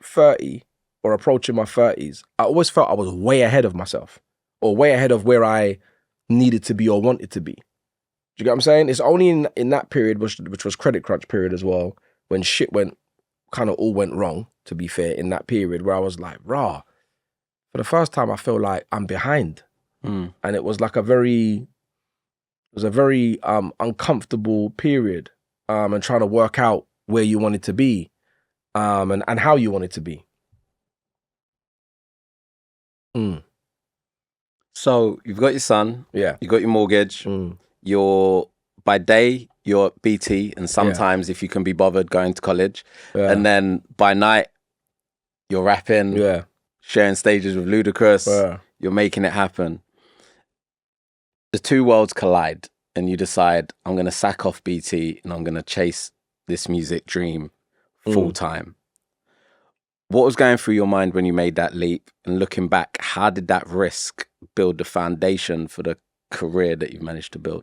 [SPEAKER 2] 30 or approaching my 30s, I always felt I was way ahead of myself or way ahead of where I needed to be or wanted to be. Do you get what I'm saying? It's only in that period, which was credit crunch period as well, when shit all went wrong, to be fair, in that period where I was like, rah, for the first time I feel like I'm behind. And it was like a very uncomfortable period, and trying to work out where you wanted to be, and how you wanted to be.
[SPEAKER 1] So you've got your son,
[SPEAKER 2] yeah,
[SPEAKER 1] you got your mortgage, by day you're at BT, and sometimes if you can be bothered going to college, and then by night you're rapping, sharing stages with Ludacris, you're making it happen. The two worlds collide and you decide, I'm going to sack off BT and I'm going to chase this music dream full time. What was going through your mind when you made that leap? And looking back, how did that risk build the foundation for the career that you've managed to build?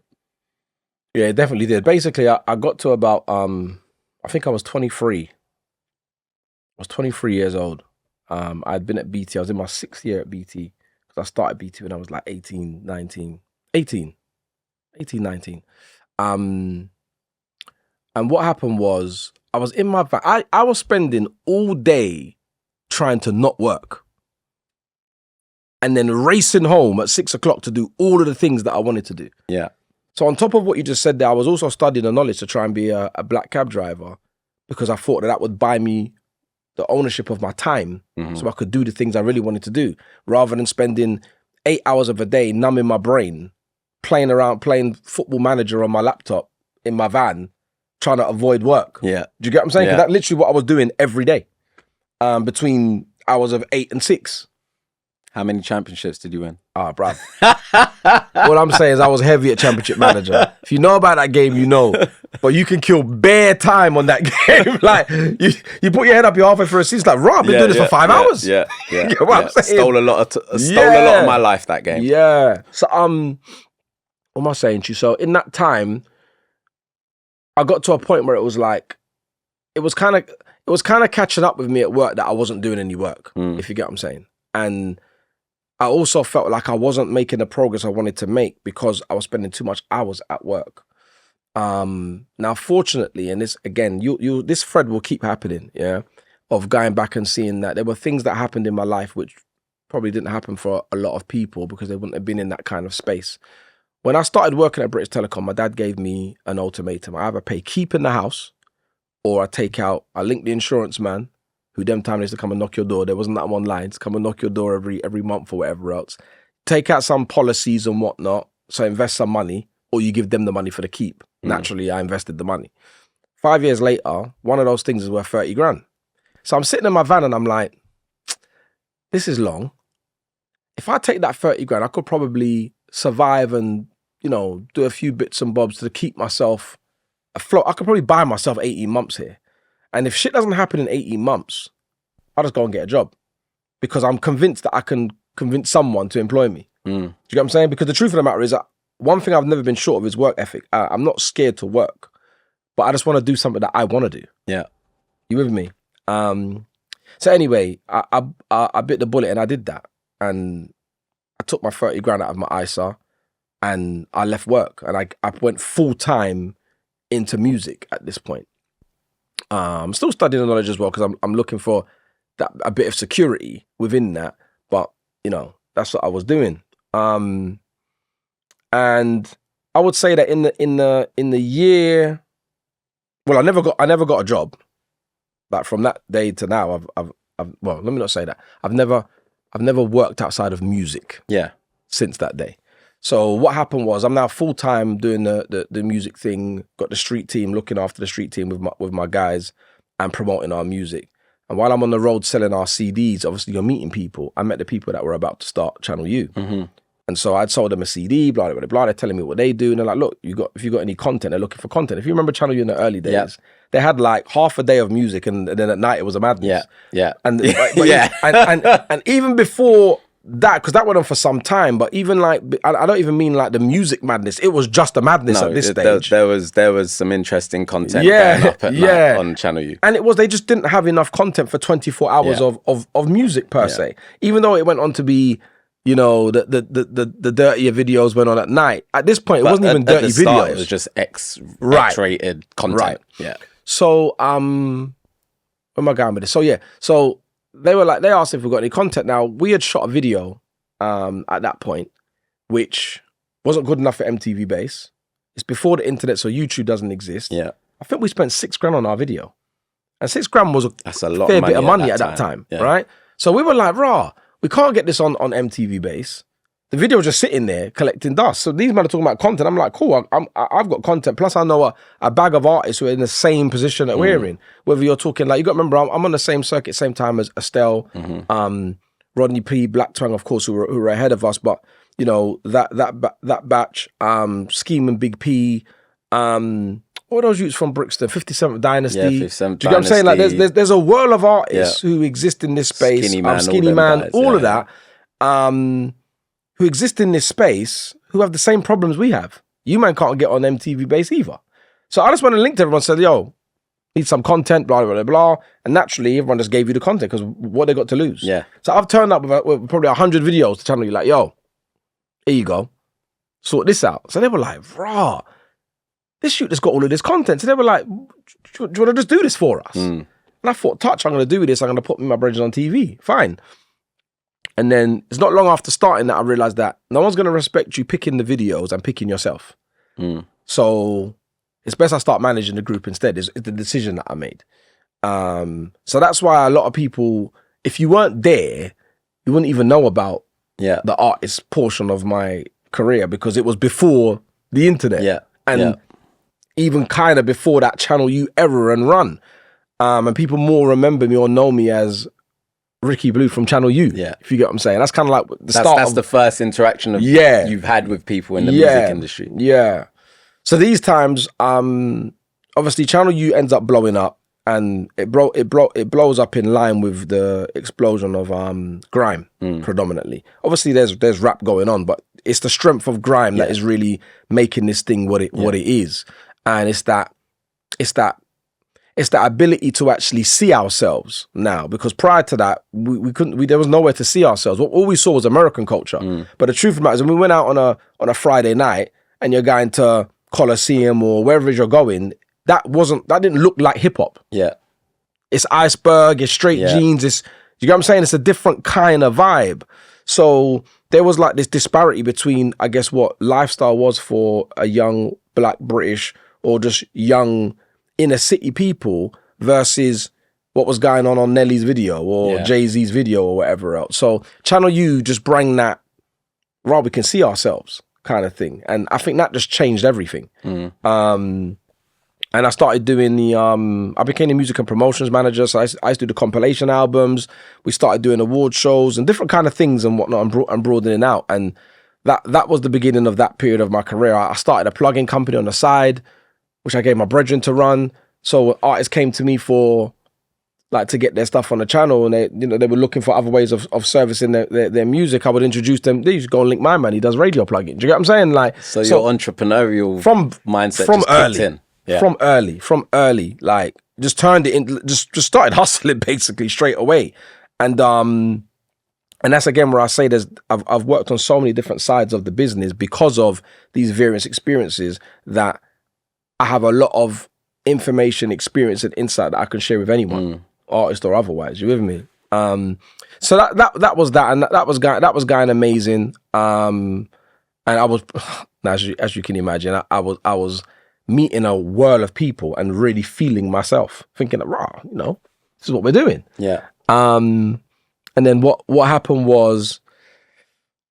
[SPEAKER 2] Yeah, it definitely did. Basically, I got to about, I think I was 23. I was 23 years old. I'd been at BT. I was in my 6th year at BT because I started BT when I was like 18, 19. And what happened was, I was in my van. I was spending all day trying to not work and then racing home at 6 o'clock to do all of the things that I wanted to do. Yeah. So on top of what you just said there, I was also studying the knowledge to try and be a black cab driver because I thought that would buy me the ownership of my time so I could do the things I really wanted to do rather than spending 8 hours of a day numbing my brain, playing Football Manager on my laptop in my van, trying to avoid work. Yeah. Do you get what I'm saying? Yeah. 'Cause that's literally what I was doing every day, between hours of 8 and 6.
[SPEAKER 1] How many championships did you win?
[SPEAKER 2] Ah, bruv. What I'm saying is I was heavy at Championship Manager. If you know about that game, you know. But you can kill bare time on that game. Like, you put your head up, you're halfway through a season. It's like, right, I've been doing this for 5 hours.
[SPEAKER 1] Yeah.
[SPEAKER 2] You know what I'm saying?
[SPEAKER 1] Stole a lot of my life, that game.
[SPEAKER 2] Yeah. So, what am I saying to you? So, in that time, I got to a point where it was like, it was kind of catching up with me at work that I wasn't doing any work, if you get what I'm saying. And I also felt like I wasn't making the progress I wanted to make because I was spending too much hours at work. Now, fortunately, and this, again, this thread will keep happening, yeah, of going back and seeing that there were things that happened in my life which probably didn't happen for a lot of people because they wouldn't have been in that kind of space. When I started working at British Telecom, my dad gave me an ultimatum. I either pay keep in the house or I link the insurance man, who them time used to come and knock your door. There wasn't that one line to come and knock your door every month or whatever else. Take out some policies and whatnot, so invest some money, or you give them the money for the keep. Naturally, I invested the money. 5 years later, one of those things is worth 30 grand. So I'm sitting in my van and I'm like, this is long. If I take that 30 grand, I could probably survive and, do a few bits and bobs to keep myself afloat. I could probably buy myself 18 months here. And if shit doesn't happen in 18 months, I'll just go and get a job because I'm convinced that I can convince someone to employ me. Do you get what I'm saying? Because the truth of the matter is that one thing I've never been short of is work ethic. I'm not scared to work, but I just want to do something that I want to do.
[SPEAKER 1] Yeah.
[SPEAKER 2] You with me? So anyway, I bit the bullet and I did that. And I took my 30 grand out of my ISA and I left work and I went full time into music at this point. I'm still studying the knowledge as well because I'm looking for a bit of security within that. But that's what I was doing. And I would say that in the year, well, I never got a job. Like from that day to now, I've well, let me not say that. I've never worked outside of music.
[SPEAKER 1] Yeah.
[SPEAKER 2] Since that day. So what happened was I'm now full time doing the music thing. Got the street team, looking after the street team with my guys and promoting our music. And while I'm on the road selling our CDs, obviously you're meeting people. I met the people that were about to start Channel U. Mm-hmm. And so I'd sold them a CD, blah, blah, blah. They're telling me what they do. And they're like, look, if you got any content, they're looking for content. If you remember Channel U in the early days, they had like half a day of music and then at night it was a madness.
[SPEAKER 1] Yeah.
[SPEAKER 2] And and even before that, because that went on for some time, but even like, I don't even mean like the music madness. It was just a madness at this stage.
[SPEAKER 1] There was some interesting content going up at night on Channel U.
[SPEAKER 2] And they just didn't have enough content for 24 hours of music per se. Even though it went on to be, the dirtier videos went on at night. At this point, it wasn't even dirty videos.
[SPEAKER 1] It was just X-rated content. Right. Yeah.
[SPEAKER 2] So, where am I going with this? So they asked if we got any content. Now, we had shot a video at that point, which wasn't good enough for MTV Base. It's before the internet, so YouTube doesn't exist.
[SPEAKER 1] Yeah.
[SPEAKER 2] I think we spent $6 grand on our video. And $6 was
[SPEAKER 1] a lot
[SPEAKER 2] fair bit of money at that time, right? So we were like, we can't get this on MTV Base. The video was just sitting there collecting dust. So these men are talking about content. I'm like, cool, I've got content. Plus I know a bag of artists who are in the same position that we're in. Whether you're talking, like, you got to remember, I'm on the same circuit, same time as Estelle, Rodney P, Black Twang, of course, who were ahead of us. But, that batch, Scheme and Big P, what are those youths from Brixton? 57th Dynasty. Yeah, 57th Dynasty. Do you get what I'm saying? Like, there's a world of artists who exist in this space. Skinny Man, all of that, who exist in this space, who have the same problems we have. You man can't get on MTV Base either. So I just went and linked to everyone and said, yo, need some content, blah, blah, blah, blah. And naturally, everyone just gave you the content because what they got to lose. Yeah. So I've turned up with probably 100 videos to channel you like, yo, here you go. Sort this out. So they were like, rah. This shoot has got all of this content. So they were like, do you want to just do this for us? And I thought, touch, I'm going to do this. I'm going to put my bridges on TV. Fine. And then it's not long after starting that I realized that no one's going to respect you picking the videos and picking yourself. So it's best I start managing the group instead. Is the decision that I made. So that's why a lot of people, if you weren't there, you wouldn't even know about the artist portion of my career because it was before the internet. And even kind of before that Channel U era and run. And people more remember me or know me as Riki Bleau from Channel U.
[SPEAKER 1] Yeah.
[SPEAKER 2] If you get what I'm saying. That's kind of like the start.
[SPEAKER 1] That's the first interaction of you've had with people in the music industry.
[SPEAKER 2] Yeah. So these times, obviously Channel U ends up blowing up, and it blows up in line with the explosion of grime predominantly. Obviously there's rap going on, but it's the strength of grime that is really making this thing what it is. And it's that ability to actually see ourselves now, because prior to that, we couldn't. There was nowhere to see ourselves. All we saw was American culture. But the truth of the matter is, when we went out on a Friday night and you're going to Coliseum or wherever it is you're going, that didn't look like hip hop.
[SPEAKER 1] Yeah,
[SPEAKER 2] it's iceberg, it's straight jeans. It's, you get what I'm saying? It's a different kind of vibe. So there was like this disparity between, I guess, what lifestyle was for a young Black British or just young inner city people versus what was going on Nelly's video or Jay-Z's video or whatever else. So Channel U just bring that, we can see ourselves kind of thing. And I think that just changed everything. And I started doing I became the music and promotions manager. So I used to do the compilation albums. We started doing award shows and different kind of things and whatnot, and broadening out. And that was the beginning of that period of my career. I started a plugin company on the side, which I gave my brethren to run. So artists came to me for to get their stuff on the channel, and they were looking for other ways of servicing their music. I would introduce them. They used to go and link my man. He does radio plugins. Do you get what I'm saying?
[SPEAKER 1] So your entrepreneurial mindset
[SPEAKER 2] from
[SPEAKER 1] just
[SPEAKER 2] early,
[SPEAKER 1] kicked in. Yeah.
[SPEAKER 2] From early, just turned it in, just started hustling basically straight away. And that's again where I say I've worked on so many different sides of the business because of these various experiences that I have a lot of information, experience, and insight that I can share with anyone, artist or otherwise. You with me? So that was that, and that was going amazing. And I was, as you can imagine, I was meeting a whirl of people and really feeling myself, thinking that, this is what we're doing.
[SPEAKER 1] Yeah.
[SPEAKER 2] And then what happened was,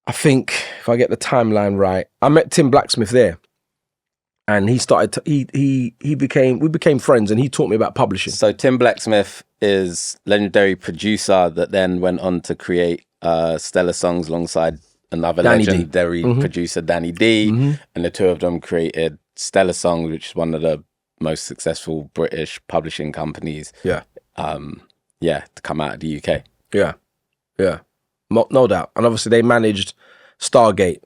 [SPEAKER 2] I think if I get the timeline right, I met Tim Blacksmith there. And he started. We became friends, and he taught me about publishing.
[SPEAKER 1] So Tim Blacksmith is legendary producer that then went on to create stellar songs alongside another
[SPEAKER 2] Danny D.
[SPEAKER 1] legendary producer, Danny D, and the two of them created Stellar Songs, which is one of the most successful British publishing companies.
[SPEAKER 2] Yeah,
[SPEAKER 1] to come out of the UK.
[SPEAKER 2] Yeah, no doubt. And obviously they managed Stargate,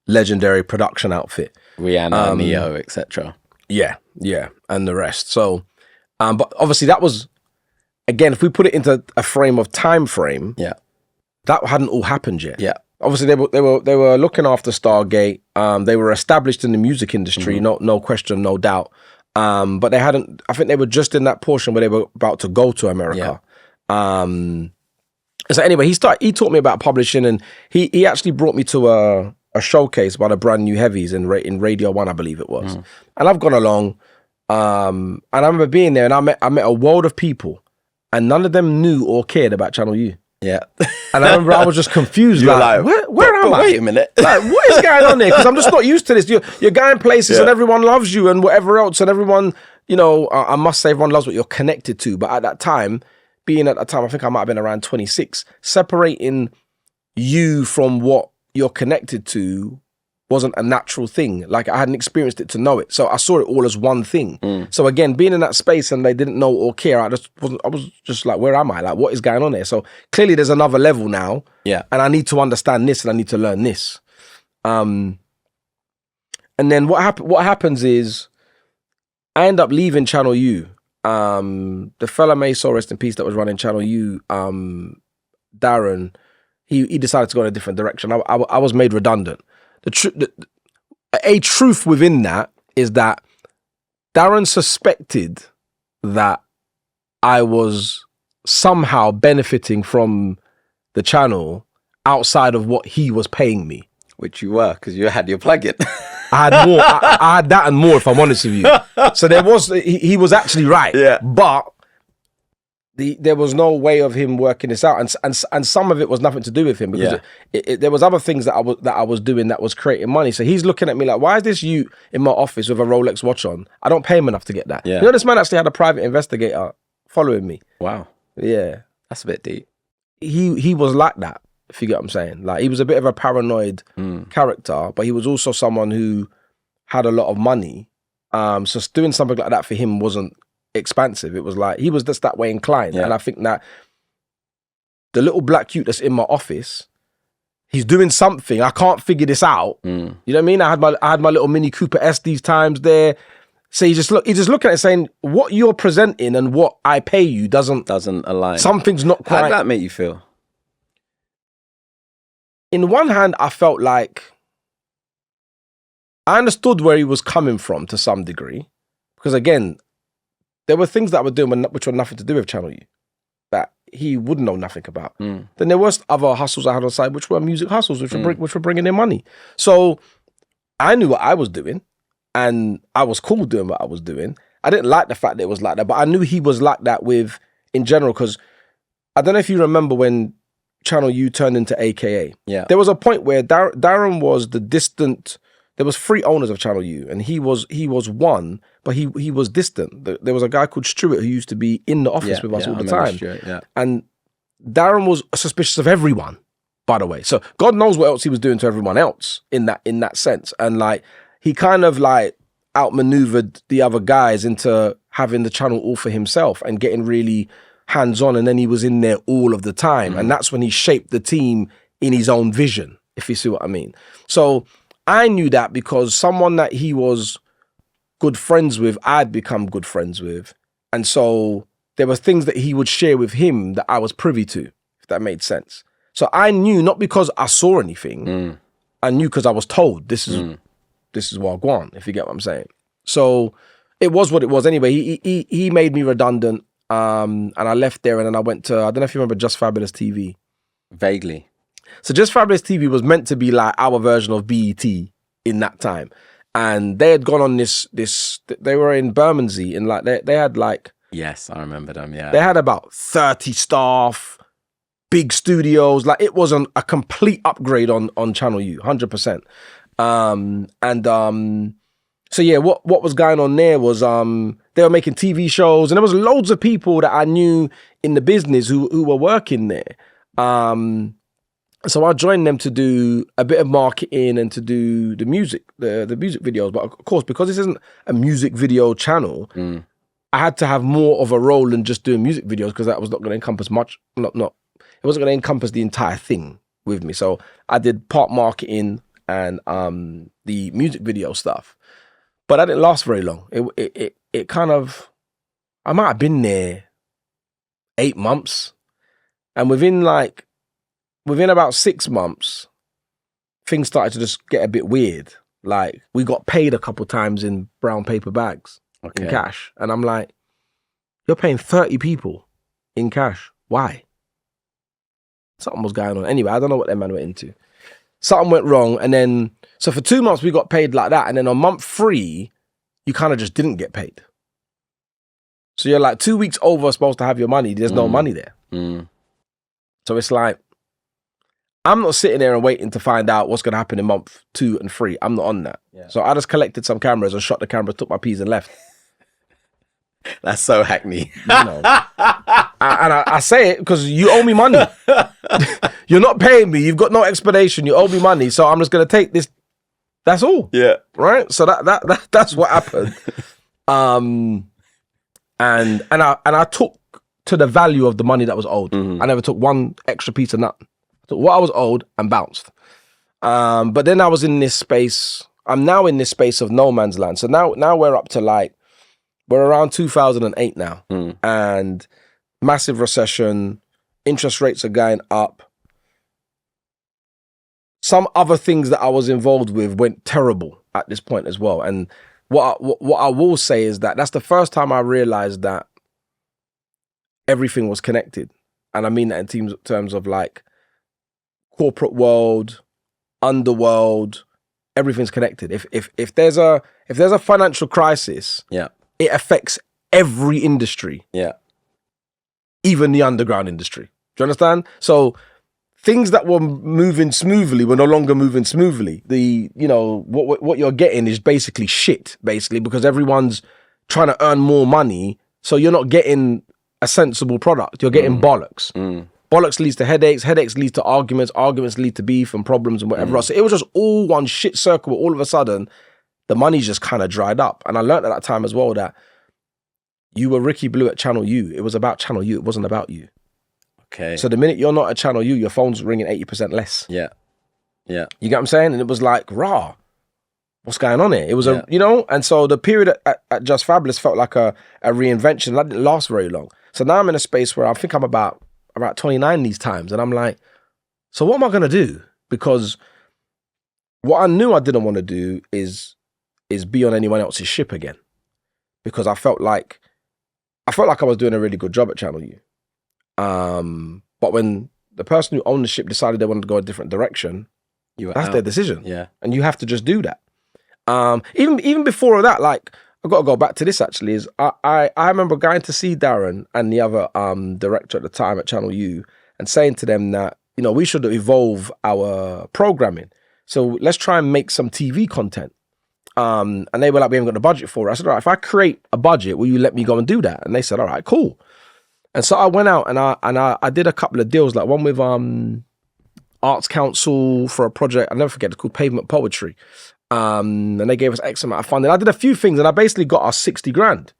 [SPEAKER 2] legendary production outfit.
[SPEAKER 1] Rihanna, Neo, etc.
[SPEAKER 2] Yeah, and the rest. So, but obviously that was, again, if we put it into a time frame, that hadn't all happened yet.
[SPEAKER 1] Yeah,
[SPEAKER 2] obviously they were looking after Stargate. They were established in the music industry, no question, no doubt. But they hadn't. I think they were just in that portion where they were about to go to America. Yeah. So anyway, he taught me about publishing, and he actually brought me to a showcase by the Brand New Heavies in Radio 1, I believe it was. And I've gone along, and I remember being there, and I met a world of people, and none of them knew or cared about Channel U.
[SPEAKER 1] Yeah.
[SPEAKER 2] And I remember I was just confused. Where am I?
[SPEAKER 1] Wait a minute.
[SPEAKER 2] What is going on there? Because I'm just not used to this. You're going places and everyone loves you and whatever else, and everyone, I must say everyone loves what you're connected to. But at that time, I think I might have been around 26, separating you from what you're connected to wasn't a natural thing. Like, I hadn't experienced it to know it. So I saw it all as one thing. So again, being in that space and they didn't know or care, I was just like, where am I? Like, what is going on there? So clearly there's another level now. Yeah. And I need to understand this and I need to learn this. And then what happens is I end up leaving Channel U. The fella May, so rest in peace, that was running Channel U, Darren, he decided to go in a different direction. I was made redundant. A truth within that is that Darren suspected that I was somehow benefiting from the channel outside of what he was paying me.
[SPEAKER 1] Which you were, because you had your plug-in.
[SPEAKER 2] I had more. I had that and more, if I'm honest with you. So there was, he was actually right. Yeah. But there was no way of him working this out, and some of it was nothing to do with him, because there was other things that I was doing that was creating money. So he's looking at me like, why is this you in my office with a Rolex watch on? I don't pay him enough to get that. Yeah. This man actually had a private investigator following me.
[SPEAKER 1] Wow.
[SPEAKER 2] Yeah.
[SPEAKER 1] That's a bit deep.
[SPEAKER 2] he was like that, if you get what I'm saying. Like, he was a bit of a paranoid character, but he was also someone who had a lot of money. So doing something like that for him wasn't expansive. It was like, he was just that way inclined. And I think that the little black cute that's in my office, he's doing something. I can't figure this out. You know what I mean? I had my little Mini Cooper S these times there. So he's just looking at it saying, what you're presenting and what I pay you doesn't
[SPEAKER 1] align.
[SPEAKER 2] Something's not quite.
[SPEAKER 1] How did that make you feel?
[SPEAKER 2] In one hand, I felt like I understood where he was coming from to some degree. Because again, there were things that I was doing which were nothing to do with Channel U that he wouldn't know nothing about. Then there was other hustles I had on the side, which were music hustles, which were bringing in money. So I knew what I was doing. And I was cool doing what I was doing. I didn't like the fact that it was like that, but I knew he was like that in general, because I don't know if you remember when Channel U turned into AKA.
[SPEAKER 1] Yeah.
[SPEAKER 2] There was a point where Darren was the distant. There was 3 owners of Channel U, and he was one, but he was distant. There was a guy called Stuart who used to be in the office with us all the time.
[SPEAKER 1] Stuart,
[SPEAKER 2] and Darren was suspicious of everyone, by the way. So God knows what else he was doing to everyone else in that sense. And like, he kind of like outmaneuvered the other guys into having the channel all for himself and getting really hands-on, and then he was in there all of the time. And that's when he shaped the team in his own vision, if you see what I mean. So I knew that because someone that he was good friends with, I'd become good friends with. And so there were things that he would share with him that I was privy to, if that made sense. So I knew, not because I saw anything, I knew because I was told this is Wagwan, if you get what I'm saying. So it was what it was. Anyway, he made me redundant, and I left there, and then I went to, I don't know if you remember Just Fabulous TV.
[SPEAKER 1] Vaguely.
[SPEAKER 2] So Just Fabulous TV was meant to be like our version of BET in that time. And they had gone on this they were in Bermondsey, and like they had like...
[SPEAKER 1] Yes, I remember them, yeah.
[SPEAKER 2] They had about 30 staff, big studios. Like, it was a complete upgrade on Channel U, 100%. So yeah, what was going on there was they were making TV shows, and there was loads of people that I knew in the business who were working there. So I joined them to do a bit of marketing and to do the music videos. But of course, because this isn't a music video channel, I had to have more of a role than just doing music videos, because that was not going to encompass much. It wasn't going to encompass the entire thing with me. So I did part marketing and the music video stuff, but I didn't last very long. It kind of, I might have been there 8 months, and within about 6 months, things started to just get a bit weird. Like, we got paid a couple times in brown paper bags in cash, and I'm like, you're paying 30 people in cash. Why? Something was going on. Anyway, I don't know what that man went into. Something went wrong, and then, so for 2 months we got paid like that, and then on month 3, you kind of just didn't get paid. So you're like 2 weeks over supposed to have your money, there's no money there. So it's like, I'm not sitting there and waiting to find out what's going to happen in month 2 and 3. I'm not on that. Yeah. So I just collected some cameras and shot the cameras, took my P's and left.
[SPEAKER 1] That's so Hackney.
[SPEAKER 2] You know. I say it because you owe me money. You're not paying me. You've got no explanation. You owe me money. So I'm just going to take this. That's all.
[SPEAKER 1] Yeah.
[SPEAKER 2] Right? So that's what happened. And I took to the value of the money that was owed. I never took one extra piece of nothing. I took what I was owed and bounced. But then I was in this space. I'm now in this space of no man's land. So now we're up to we're around 2008 now. And massive recession, interest rates are going up. Some other things that I was involved with went terrible at this point as well. And what I will say is that that's the first time I realized that everything was connected. And I mean that in terms of like corporate world, underworld, everything's connected. If there's a financial crisis, it affects every industry. Yeah. Even the underground industry. Do you understand? So things that were moving smoothly were no longer moving smoothly. What you're getting is basically shit, because everyone's trying to earn more money. So you're not getting a sensible product. You're getting bollocks. bollocks leads to headaches leads to arguments lead to beef and problems and whatever else. So it was just all one shit circle. All of a sudden, the money just kind of dried up. And I learned at that time as well that you were Riki Bleau at Channel U. It was about Channel U. It wasn't about you.
[SPEAKER 1] Okay.
[SPEAKER 2] So the minute you're not at Channel U, your phone's ringing 80% less.
[SPEAKER 1] Yeah. Yeah.
[SPEAKER 2] You get what I'm saying? And it was like, rah, what's going on here? It was a, you know, and so the period at Just Fabulous felt like a reinvention. That didn't last very long. So now I'm in a space where I think I'm about 29 these times. And I'm like, so what am I going to do? Because what I knew I didn't want to do is be on anyone else's ship again. Because I felt like I was doing a really good job at Channel U. But when the person who owned the ship decided they wanted to go a different direction, that's their decision.
[SPEAKER 1] Yeah.
[SPEAKER 2] And you have to just do that. Even before that, like, I've got to go back to this actually, is I remember going to see Darren and the other director at the time at Channel U and saying to them that, you know, we should evolve our programming. So let's try and make some TV content. And they were like, we haven't got the budget for it. I said, all right, if I create a budget, will you let me go and do that? And they said, all right, cool. And so I went out and I did a couple of deals, like one with Arts Council for a project, I'll never forget, it's called Pavement Poetry. And they gave us X amount of funding. I did a few things and I basically got us 60 grand.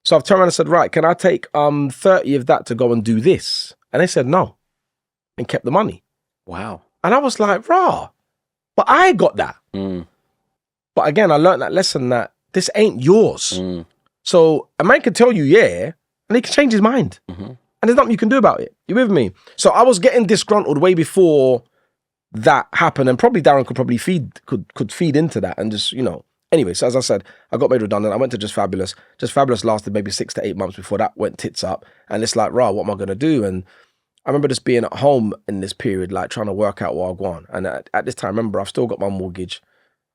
[SPEAKER 2] So I've turned around and said, right, can I take 30 of that to go and do this? And they said no and kept the money.
[SPEAKER 1] Wow. And
[SPEAKER 2] I was like, rah, but I got that. But again, I learned that lesson that this ain't yours. So a man can tell you, yeah, and he can change his mind. And there's nothing you can do about it. You with me? So I was getting disgruntled way before that happened, and probably Darren could feed into that and just, you know. Anyway, so as I said, I got made redundant. I went to Just Fabulous. Just Fabulous lasted maybe 6 to 8 months before that went tits up. And it's like, rah, what am I going to do? And I remember just being at home in this period, like trying to work out what I want. And at this time, remember, I've still got my mortgage.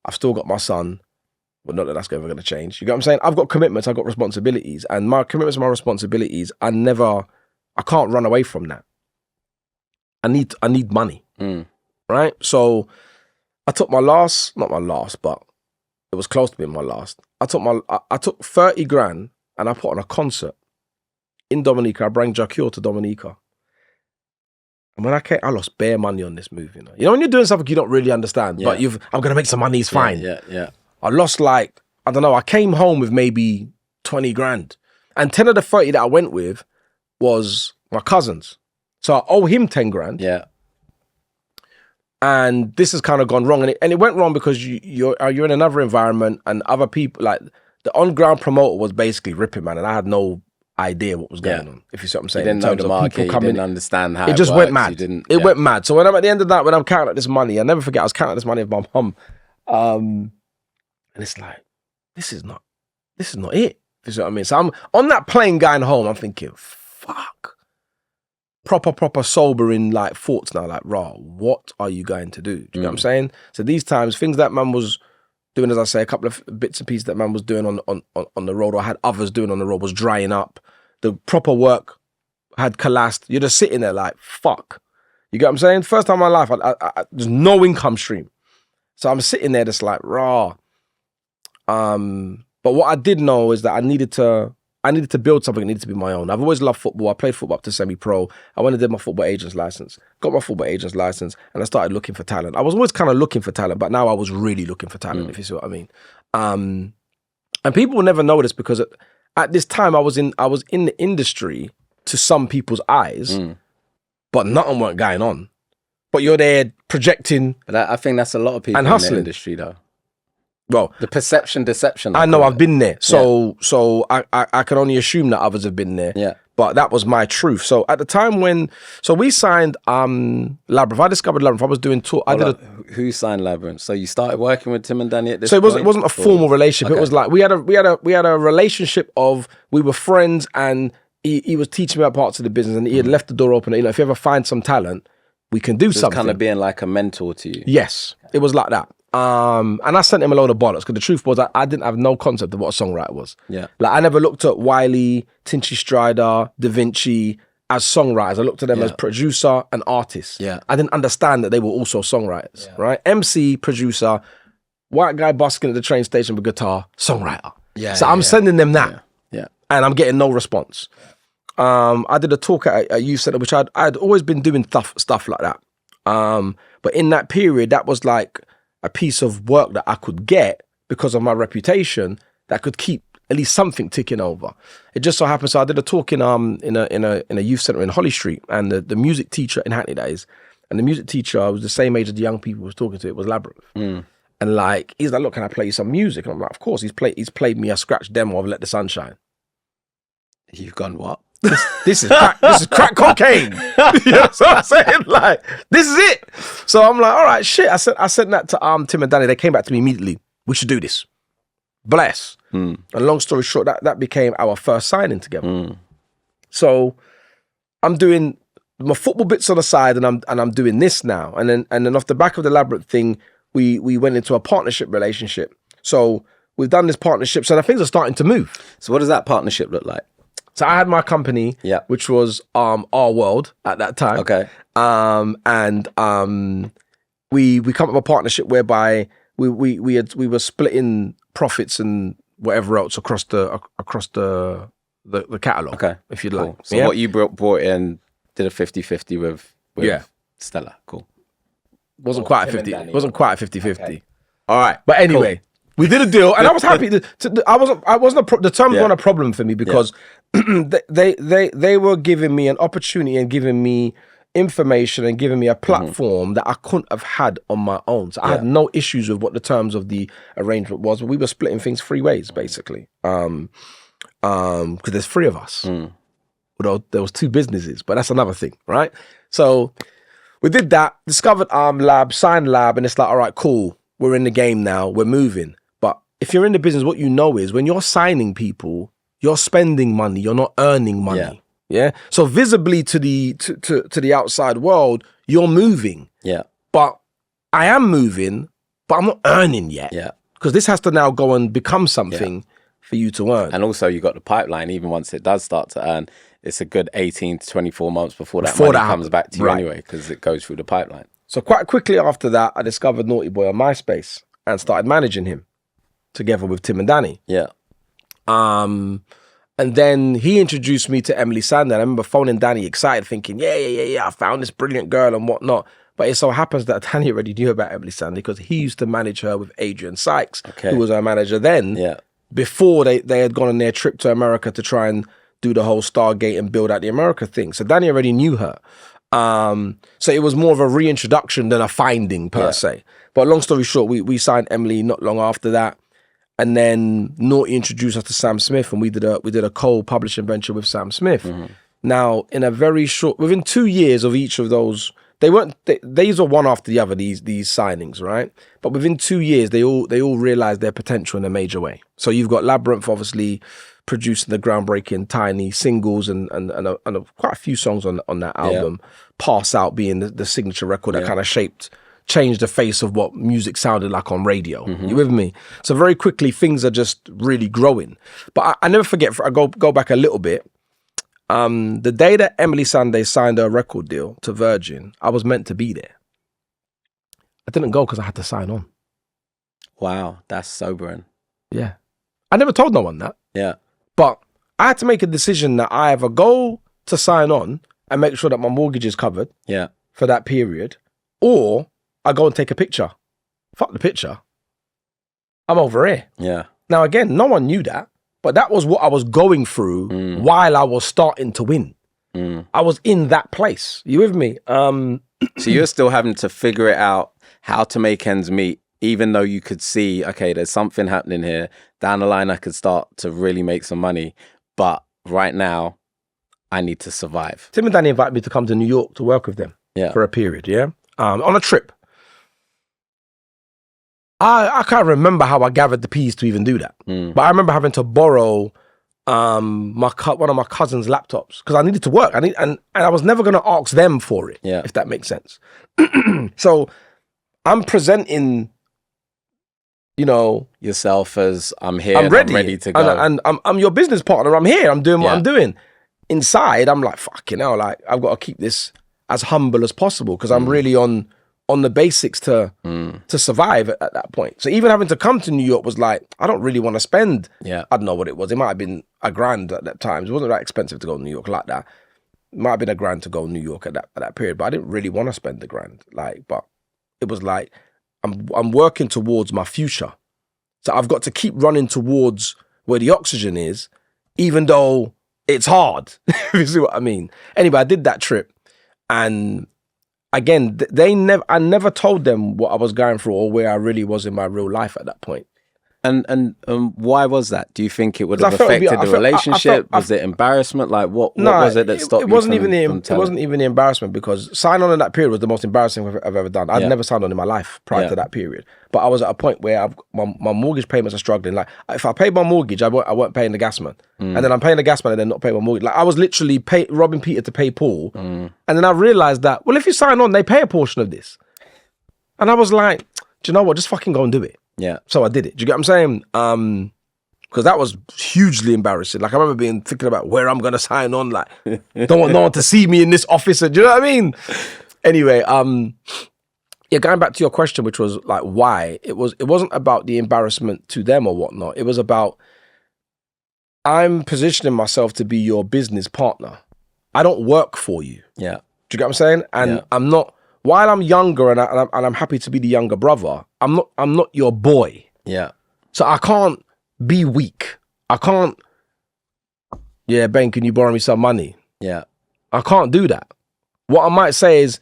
[SPEAKER 2] I've still got my son. Well, not that that's ever going to change. You get what I'm saying? I've got commitments. I've got responsibilities. And my commitments and my responsibilities, I can't run away from that. I need money. Right? So I took not my last, but it was close to being my last. I took 30 grand and I put on a concert in Dominica. I brought Jacure to Dominica. And when I came, I lost bare money on this move, you know. You know, when you're doing something you don't really understand, but I'm going to make some money, it's fine.
[SPEAKER 1] Yeah.
[SPEAKER 2] I lost like, I don't know, I came home with maybe 20 grand. And 10 of the 30 that I went with was my cousin's. So I owe him 10 grand.
[SPEAKER 1] Yeah.
[SPEAKER 2] And this has kind of gone wrong. And it went wrong because you're in another environment and other people, like the on-ground promoter was basically ripping, man. And I had no idea what was going on, if you see what I'm saying.
[SPEAKER 1] You didn't know the market, you didn't understand how
[SPEAKER 2] it just went mad. It went mad. So when I'm at the end of that, when I'm counting out this money, I never forget, I was counting out this money with my mum. And it's like, this is not it. You see what I mean? So I'm on that plane going home, I'm thinking, fuck. Proper sobering like thoughts now, like, rah, what are you going to do? Do you know what I'm saying? So these times, things that man was doing, as I say, a couple of bits and pieces that man was doing on the road or had others doing on the road was drying up. The proper work had collapsed. You're just sitting there like, fuck. You get what I'm saying? First time in my life, I there's no income stream. So I'm sitting there just like, rah. But what I did know is that I needed to build something that needed to be my own. I've always loved football. I played football up to semi-pro. I went and did my football agent's license, got my football agent's license, and I started looking for talent. I was always kind of looking for talent, but now I was really looking for talent, if you see what I mean. And people will never know this because at this time I was in the industry to some people's eyes, but nothing weren't going on. But you're there projecting. But
[SPEAKER 1] I think that's a lot of people in the industry though.
[SPEAKER 2] Well,
[SPEAKER 1] the perception, deception.
[SPEAKER 2] I know I've been there. So I can only assume that others have been there.
[SPEAKER 1] Yeah.
[SPEAKER 2] But that was my truth. So at the time so we signed Labrinth. I discovered Labrinth. I was doing tour.
[SPEAKER 1] Who signed Labrinth? So you started working with Tim and Danny at this
[SPEAKER 2] point?
[SPEAKER 1] So
[SPEAKER 2] it wasn't a formal relationship. Okay. It was like we had a relationship of, we were friends, and he was teaching me about parts of the business, and he had left the door open. You know, if you ever find some talent, we can do something.
[SPEAKER 1] Kind of being like a mentor to you.
[SPEAKER 2] Yes, it was like that. And I sent him a load of bollocks because the truth was I didn't have no concept of what a songwriter was.
[SPEAKER 1] Yeah.
[SPEAKER 2] Like I never looked at Wiley, Tinchy Strider, Da Vinci as songwriters. I looked at them as producer and artist.
[SPEAKER 1] Yeah.
[SPEAKER 2] I didn't understand that they were also songwriters, right? MC, producer, white guy busking at the train station with guitar, songwriter. Yeah. So I'm sending them that.
[SPEAKER 1] Yeah.
[SPEAKER 2] And I'm getting no response. I did a talk at a youth centre, which I'd always been doing stuff like that. But in that period, that was like a piece of work that I could get because of my reputation that could keep at least something ticking over. It just so happened. So I did a talk in a youth centre in Holly Street, and the music teacher in Hackney, that is, and the music teacher was the same age as the young people who was talking to. It was Labrinth. And like, he's like, look, can I play you some music? And I'm like, of course. He's played me a scratch demo of Let the Sun Shine.
[SPEAKER 1] You've gone what?
[SPEAKER 2] This is crack cocaine. You know what I'm saying? Like, this is it. So I'm like, all right, shit. I sent that to Tim and Danny. They came back to me immediately. We should do this. Bless. And long story short, that became our first signing together. So I'm doing my football bits on the side, and I'm doing this now. And then off the back of the Labrinth thing, we went into a partnership relationship. So we've done this partnership, so the things are starting to move.
[SPEAKER 1] So what does that partnership look like?
[SPEAKER 2] So I had my company, which was Our World at that time.
[SPEAKER 1] Okay.
[SPEAKER 2] We come up with a partnership whereby we were splitting profits and whatever else across the catalogue. Okay, if you'd like.
[SPEAKER 1] So what you brought in, did a 50-50 with Stella. Cool.
[SPEAKER 2] Wasn't quite a 50. Wasn't quite a 50-50. Okay.
[SPEAKER 1] All right.
[SPEAKER 2] But anyway, we did a deal, and I was happy. The terms weren't a problem for me because they were giving me an opportunity and giving me information and giving me a platform that I couldn't have had on my own. So I had no issues with what the terms of the arrangement was, but we were splitting things 3 ways basically. Because there's 3 of us. Although there was 2 businesses, but that's another thing, right? So we did that, discovered Lab, signed Lab, and it's like, all right, cool. We're in the game now. We're moving. But if you're in the business, what you know is when you're signing people, you're spending money. You're not earning money. Yeah. So visibly to the outside world, you're moving. Yeah. But I am moving, but I'm not earning yet. Yeah. Because this has to now go and become something for you to earn.
[SPEAKER 1] And also you got the pipeline. Even once it does start to earn, it's a good 18 to 24 months before that money comes back to you anyway, because it goes through the pipeline.
[SPEAKER 2] So quite quickly after that, I discovered Naughty Boy on MySpace and started managing him together with Tim and Danny. Yeah. And then he introduced me to Emeli Sandé. I remember phoning Danny excited, thinking, yeah, I found this brilliant girl and whatnot. But it so happens that Danny already knew about Emeli Sandé because he used to manage her with Adrian Sykes, who was her manager then, before they had gone on their trip to America to try and do the whole Stargate and build out the America thing. So Danny already knew her. So it was more of a reintroduction than a finding per se. But long story short, we signed Emeli not long after that. And then Naughty introduced us to Sam Smith, and we did a co-publishing venture with Sam Smith. Now, in a very short, within 2 years of each of those, these are one after the other, these signings, right? But within 2 years, they all realized their potential in a major way. So you've got Labrinth, obviously, producing the groundbreaking Tiny singles and quite a few songs on that album. Pass Out being the signature record that kind of changed the face of what music sounded like on radio. You with me? So very quickly, things are just really growing. But I never forget, I go back a little bit. The day that Emeli Sandé signed her record deal to Virgin, I was meant to be there. I didn't go because I had to sign on.
[SPEAKER 1] Wow, that's sobering.
[SPEAKER 2] Yeah. I never told no one that.
[SPEAKER 1] Yeah.
[SPEAKER 2] But I had to make a decision that I either go to sign on and make sure that my mortgage is covered for that period, or I go and take a picture. Fuck the picture. I'm over here. Yeah. Now, again, no one knew that, but that was what I was going through while I was starting to win. I was in that place. You with me?
[SPEAKER 1] So you're still having to figure it out, how to make ends meet, even though you could see, okay, there's something happening here. Down the line, I could start to really make some money. But right now, I need to survive.
[SPEAKER 2] Tim and Danny invited me to come to New York to work with them for a period, on a trip. I can't remember how I gathered the peas to even do that. But I remember having to borrow one of my cousin's laptops because I needed to work. And I was never going to ask them for it, if that makes sense. So I'm presenting,
[SPEAKER 1] yourself as I'm here,
[SPEAKER 2] I'm
[SPEAKER 1] ready to go.
[SPEAKER 2] And I'm your business partner. I'm here. I'm doing what I'm doing. Inside, I'm like, fucking hell, like I've got to keep this as humble as possible because I'm really on on the basics to survive at that point. So even having to come to New York was like, I don't really want to spend, I don't know what it was. It might have been $1,000 at that time. It wasn't that expensive to go to New York like that. It might have been $1,000 to go to New York at that period, but I didn't really want to spend $1,000. Like, but it was like, I'm working towards my future. So I've got to keep running towards where the oxygen is, even though it's hard. You see what I mean? Anyway, I did that trip, and again, I never told them what I was going through or where I really was in my real life at that point.
[SPEAKER 1] And why was that? Do you think it would have affected the relationship? Was it embarrassment? Like what was it that stopped you? It wasn't even the embarrassment, because signing on in that period was the most embarrassing I've ever done. I'd never signed on in my life prior to that period. But I was at a point where my mortgage payments are struggling. Like if I paid my mortgage, I weren't paying the gasman, and then I'm paying the gasman and then not paying my mortgage. Like I was literally robbing Peter to pay Paul, and then I realized that, well, if you sign on, they pay a portion of this, and I was like, do you know what? Just fucking go and do it. Yeah.
[SPEAKER 2] So I did it. Do you get what I'm saying? Because that was hugely embarrassing. Like I remember thinking about where I'm going to sign on. Like, don't want no one to see me in this office. Do you know what I mean? Anyway, going back to your question, which was like, why? It wasn't about the embarrassment to them or whatnot. It was about, I'm positioning myself to be your business partner. I don't work for you.
[SPEAKER 1] Yeah.
[SPEAKER 2] Do you get what I'm saying? And I'm not, while I'm younger and I'm happy to be the younger brother, I'm not your boy.
[SPEAKER 1] Yeah.
[SPEAKER 2] So I can't be weak. I can't, Ben, can you borrow me some money?
[SPEAKER 1] Yeah.
[SPEAKER 2] I can't do that. What I might say is,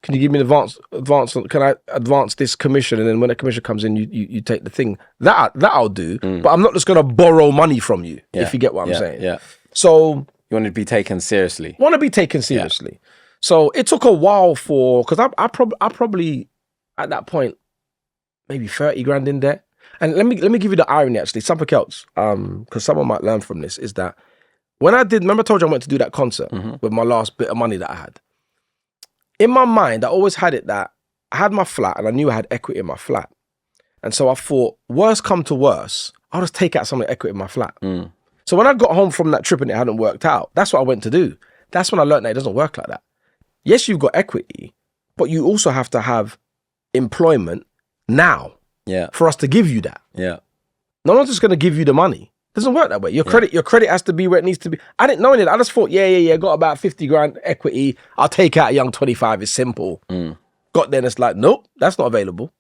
[SPEAKER 2] can you give me an advance, can I advance this commission? And then when the commission comes in, you take the thing. That I'll do, but I'm not just going to borrow money from you, if you get what I'm saying.
[SPEAKER 1] Yeah.
[SPEAKER 2] So.
[SPEAKER 1] You want to be taken seriously.
[SPEAKER 2] Want to be taken seriously. Yeah. So it took a while because I probably at that point maybe 30 grand in debt. And let me give you the irony actually, something else, because someone might learn from this, is that when remember I told you I went to do that concert with my last bit of money that I had. In my mind, I always had it that I had my flat and I knew I had equity in my flat. And so I thought, worst come to worst, I'll just take out some of the equity in my flat. So when I got home from that trip and it hadn't worked out, that's what I went to do. That's when I learned that it doesn't work like that. Yes, you've got equity, but you also have to have employment now for us to give you that.
[SPEAKER 1] Yeah.
[SPEAKER 2] No one's just going to give you the money. It doesn't work that way. Your credit has to be where it needs to be. I didn't know any of that. I just thought, got about 50 grand equity. I'll take out a young 25. It's simple. Got there and it's like, nope, that's not available.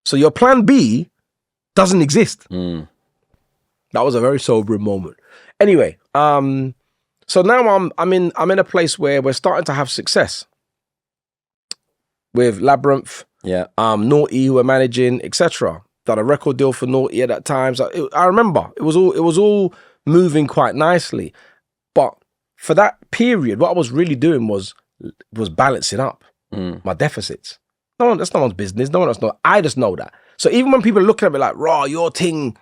[SPEAKER 2] So your plan B doesn't exist. That was a very sobering moment. Anyway, so now I'm in a place where we're starting to have success with Labrinth, Naughty, who are managing, etc. Done a record deal for Naughty at that time. So I remember it was all moving quite nicely. But for that period, what I was really doing was balancing up my deficits. That's no one's business. No one else knows. I just know that. So even when people are looking at me like, "Raw, your thing's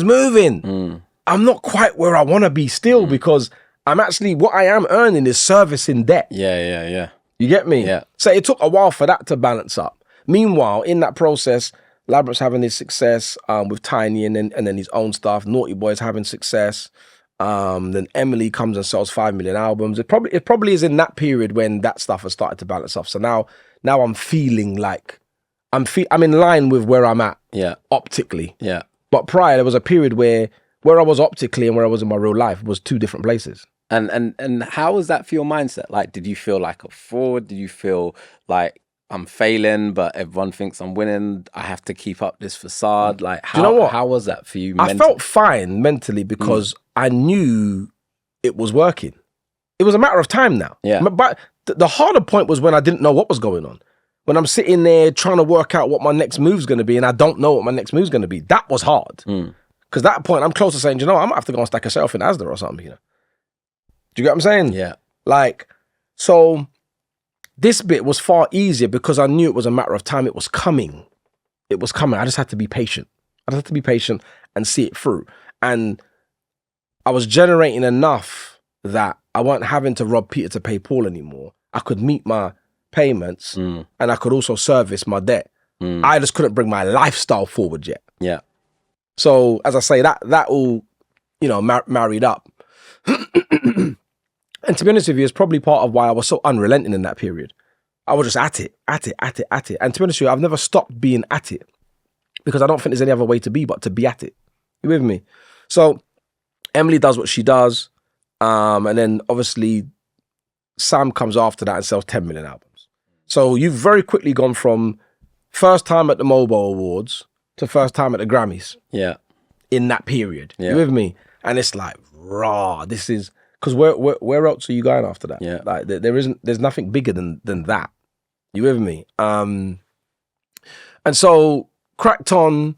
[SPEAKER 2] moving," I'm not quite where I want to be still, because I'm actually, what I am earning is servicing debt.
[SPEAKER 1] Yeah.
[SPEAKER 2] You get me?
[SPEAKER 1] Yeah.
[SPEAKER 2] So it took a while for that to balance up. Meanwhile, in that process, Labrinth's having his success with Tiny and then his own stuff. Naughty Boy's having success. Then Emeli comes and sells 5 million albums. It probably is in that period when that stuff has started to balance off. So now I'm feeling like I'm in line with where I'm at optically.
[SPEAKER 1] Yeah.
[SPEAKER 2] But prior, there was a period where I was optically and where I was in my real life was two different places.
[SPEAKER 1] And how was that for your mindset? Like, did you feel like a fraud? Did you feel like I'm failing, but everyone thinks I'm winning? I have to keep up this facade. Like, how, do you know what? How was that for you mentally?
[SPEAKER 2] I felt fine mentally because I knew it was working. It was a matter of time now.
[SPEAKER 1] Yeah.
[SPEAKER 2] But the harder point was when I didn't know what was going on. When I'm sitting there trying to work out what my next move's going to be and I don't know what my next move's going to be. That was hard. Because that point, I'm close to saying, you know, I might have to go and stack a shelf in Asda or something, you know. Do you get what I'm saying?
[SPEAKER 1] Yeah.
[SPEAKER 2] Like, so this bit was far easier because I knew it was a matter of time. It was coming. It was coming. I just had to be patient. I just had to be patient and see it through. And I was generating enough that I wasn't having to rob Peter to pay Paul anymore. I could meet my payments and I could also service my debt. I just couldn't bring my lifestyle forward yet.
[SPEAKER 1] Yeah.
[SPEAKER 2] So as I say, that all, you know, married up. And to be honest with you, it's probably part of why I was so unrelenting in that period. I was just at it. And to be honest with you, I've never stopped being at it because I don't think there's any other way to be but to be at it. You with me? So Emeli does what she does. And then obviously Sam comes after that and sells 10 million albums. So you've very quickly gone from first time at the Mobile Awards to first time at the Grammys.
[SPEAKER 1] Yeah.
[SPEAKER 2] In that period.
[SPEAKER 1] Yeah.
[SPEAKER 2] You with me? And it's like, raw, this is... Because where else are you going after that?
[SPEAKER 1] Yeah.
[SPEAKER 2] Like there's nothing bigger than that. You with me? And so cracked on.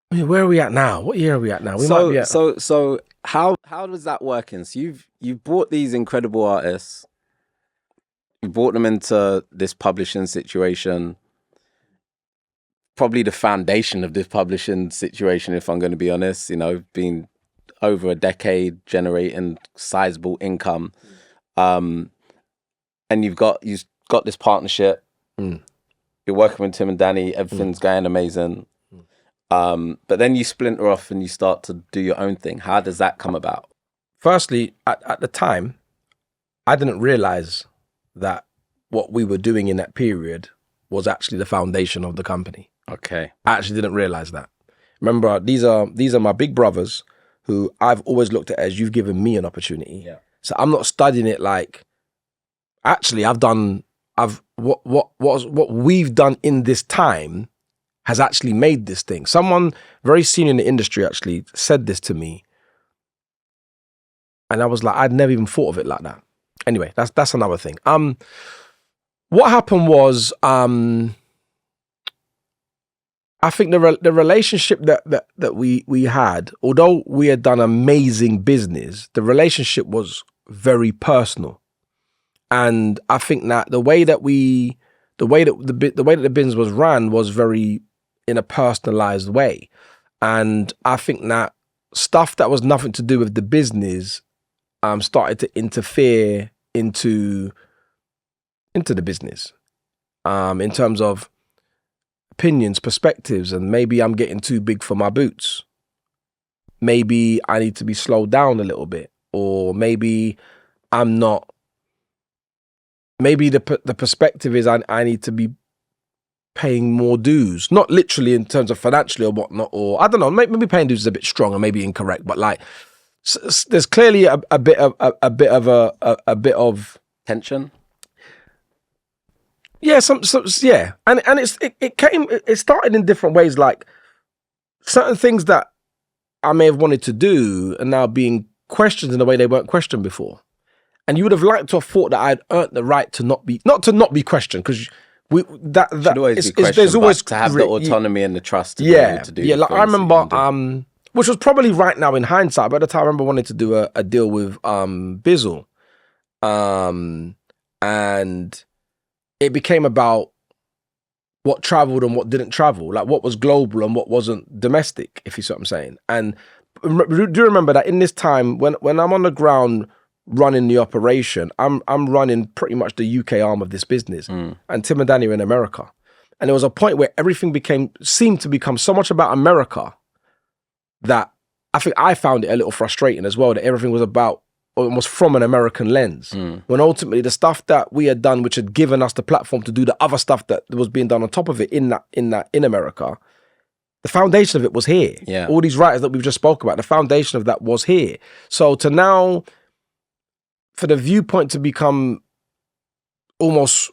[SPEAKER 2] I mean, where are we at now? What year are we at now?
[SPEAKER 1] So how does that work in? So you've brought these incredible artists, you brought them into this publishing situation, probably the foundation of this publishing situation, if I'm going to be honest, being over a decade generating sizable income. And you've got this partnership. You're working with Tim and Danny, everything's going amazing. But then you splinter off and you start to do your own thing. How does that come about?
[SPEAKER 2] Firstly, at the time, I didn't realize that what we were doing in that period was actually the foundation of the company.
[SPEAKER 1] Okay.
[SPEAKER 2] I actually didn't realize that. Remember, these are my big brothers who I've always looked at as you've given me an opportunity.
[SPEAKER 1] Yeah.
[SPEAKER 2] So I'm not studying it like, actually what we've done in this time has actually made this thing. Someone very senior in the industry actually said this to me. And I was like, I'd never even thought of it like that. Anyway, that's another thing. What happened was, I think the relationship that we had, although we had done amazing business, the relationship was very personal, and I think that the way that the business was ran was very in a personalized way, and I think that stuff that was nothing to do with the business started to interfere into the business, in terms of opinions, perspectives, and maybe I'm getting too big for my boots. Maybe I need to be slowed down a little bit, or maybe I'm not. Maybe the perspective is I need to be paying more dues, not literally in terms of financially or whatnot, or I don't know. Maybe paying dues is a bit strong or maybe incorrect, but like there's clearly a bit of
[SPEAKER 1] tension.
[SPEAKER 2] Yeah, yeah, and it started in different ways. Like certain things that I may have wanted to do are now being questioned in a way they weren't questioned before. And you would have liked to have thought that I'd earned the right to not be questioned, because
[SPEAKER 1] there's always to have the autonomy and the trust to be able to do.
[SPEAKER 2] Yeah, like I remember, which was probably right now in hindsight, but at the time I remember wanting to do a deal with Bizzle, and it became about what traveled and what didn't travel, like what was global and what wasn't domestic, if you see what I'm saying. And do you remember that in this time, when I'm on the ground running the operation, I'm running pretty much the UK arm of this business, and Tim and Danny are in America. And there was a point where everything seemed to become so much about America that I think I found it a little frustrating as well, that everything was about, or was from an American lens, when ultimately the stuff that we had done, which had given us the platform to do the other stuff that was being done on top of it in America, the foundation of it was here.
[SPEAKER 1] Yeah.
[SPEAKER 2] All these writers that we've just spoke about, the foundation of that was here. So to now, for the viewpoint to become almost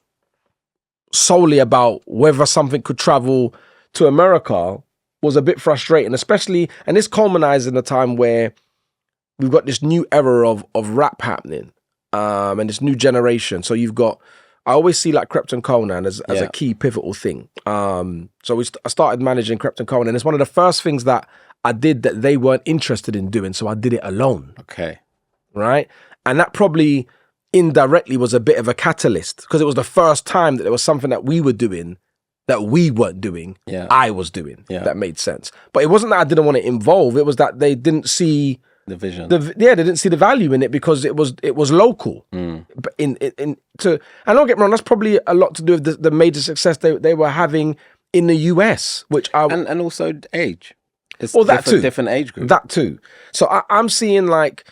[SPEAKER 2] solely about whether something could travel to America was a bit frustrating, especially, and this culminates in a time where we've got this new era of rap happening, and this new generation. So you've got, I always see like Krypton Conan as a key pivotal thing. So I started managing Krypton Conan, and it's one of the first things that I did that they weren't interested in doing. So I did it alone.
[SPEAKER 1] Okay.
[SPEAKER 2] Right? And that probably indirectly was a bit of a catalyst, because it was the first time that there was something that we were doing that we weren't doing, I was doing. That made sense. But it wasn't that I didn't want to involve, it was that they didn't see
[SPEAKER 1] the vision.
[SPEAKER 2] They didn't see the value in it because it was local. But and don't get me wrong, that's probably a lot to do with the major success they were having in the US, which
[SPEAKER 1] and also age. It's
[SPEAKER 2] that too.
[SPEAKER 1] Different age group.
[SPEAKER 2] That too. So I'm seeing like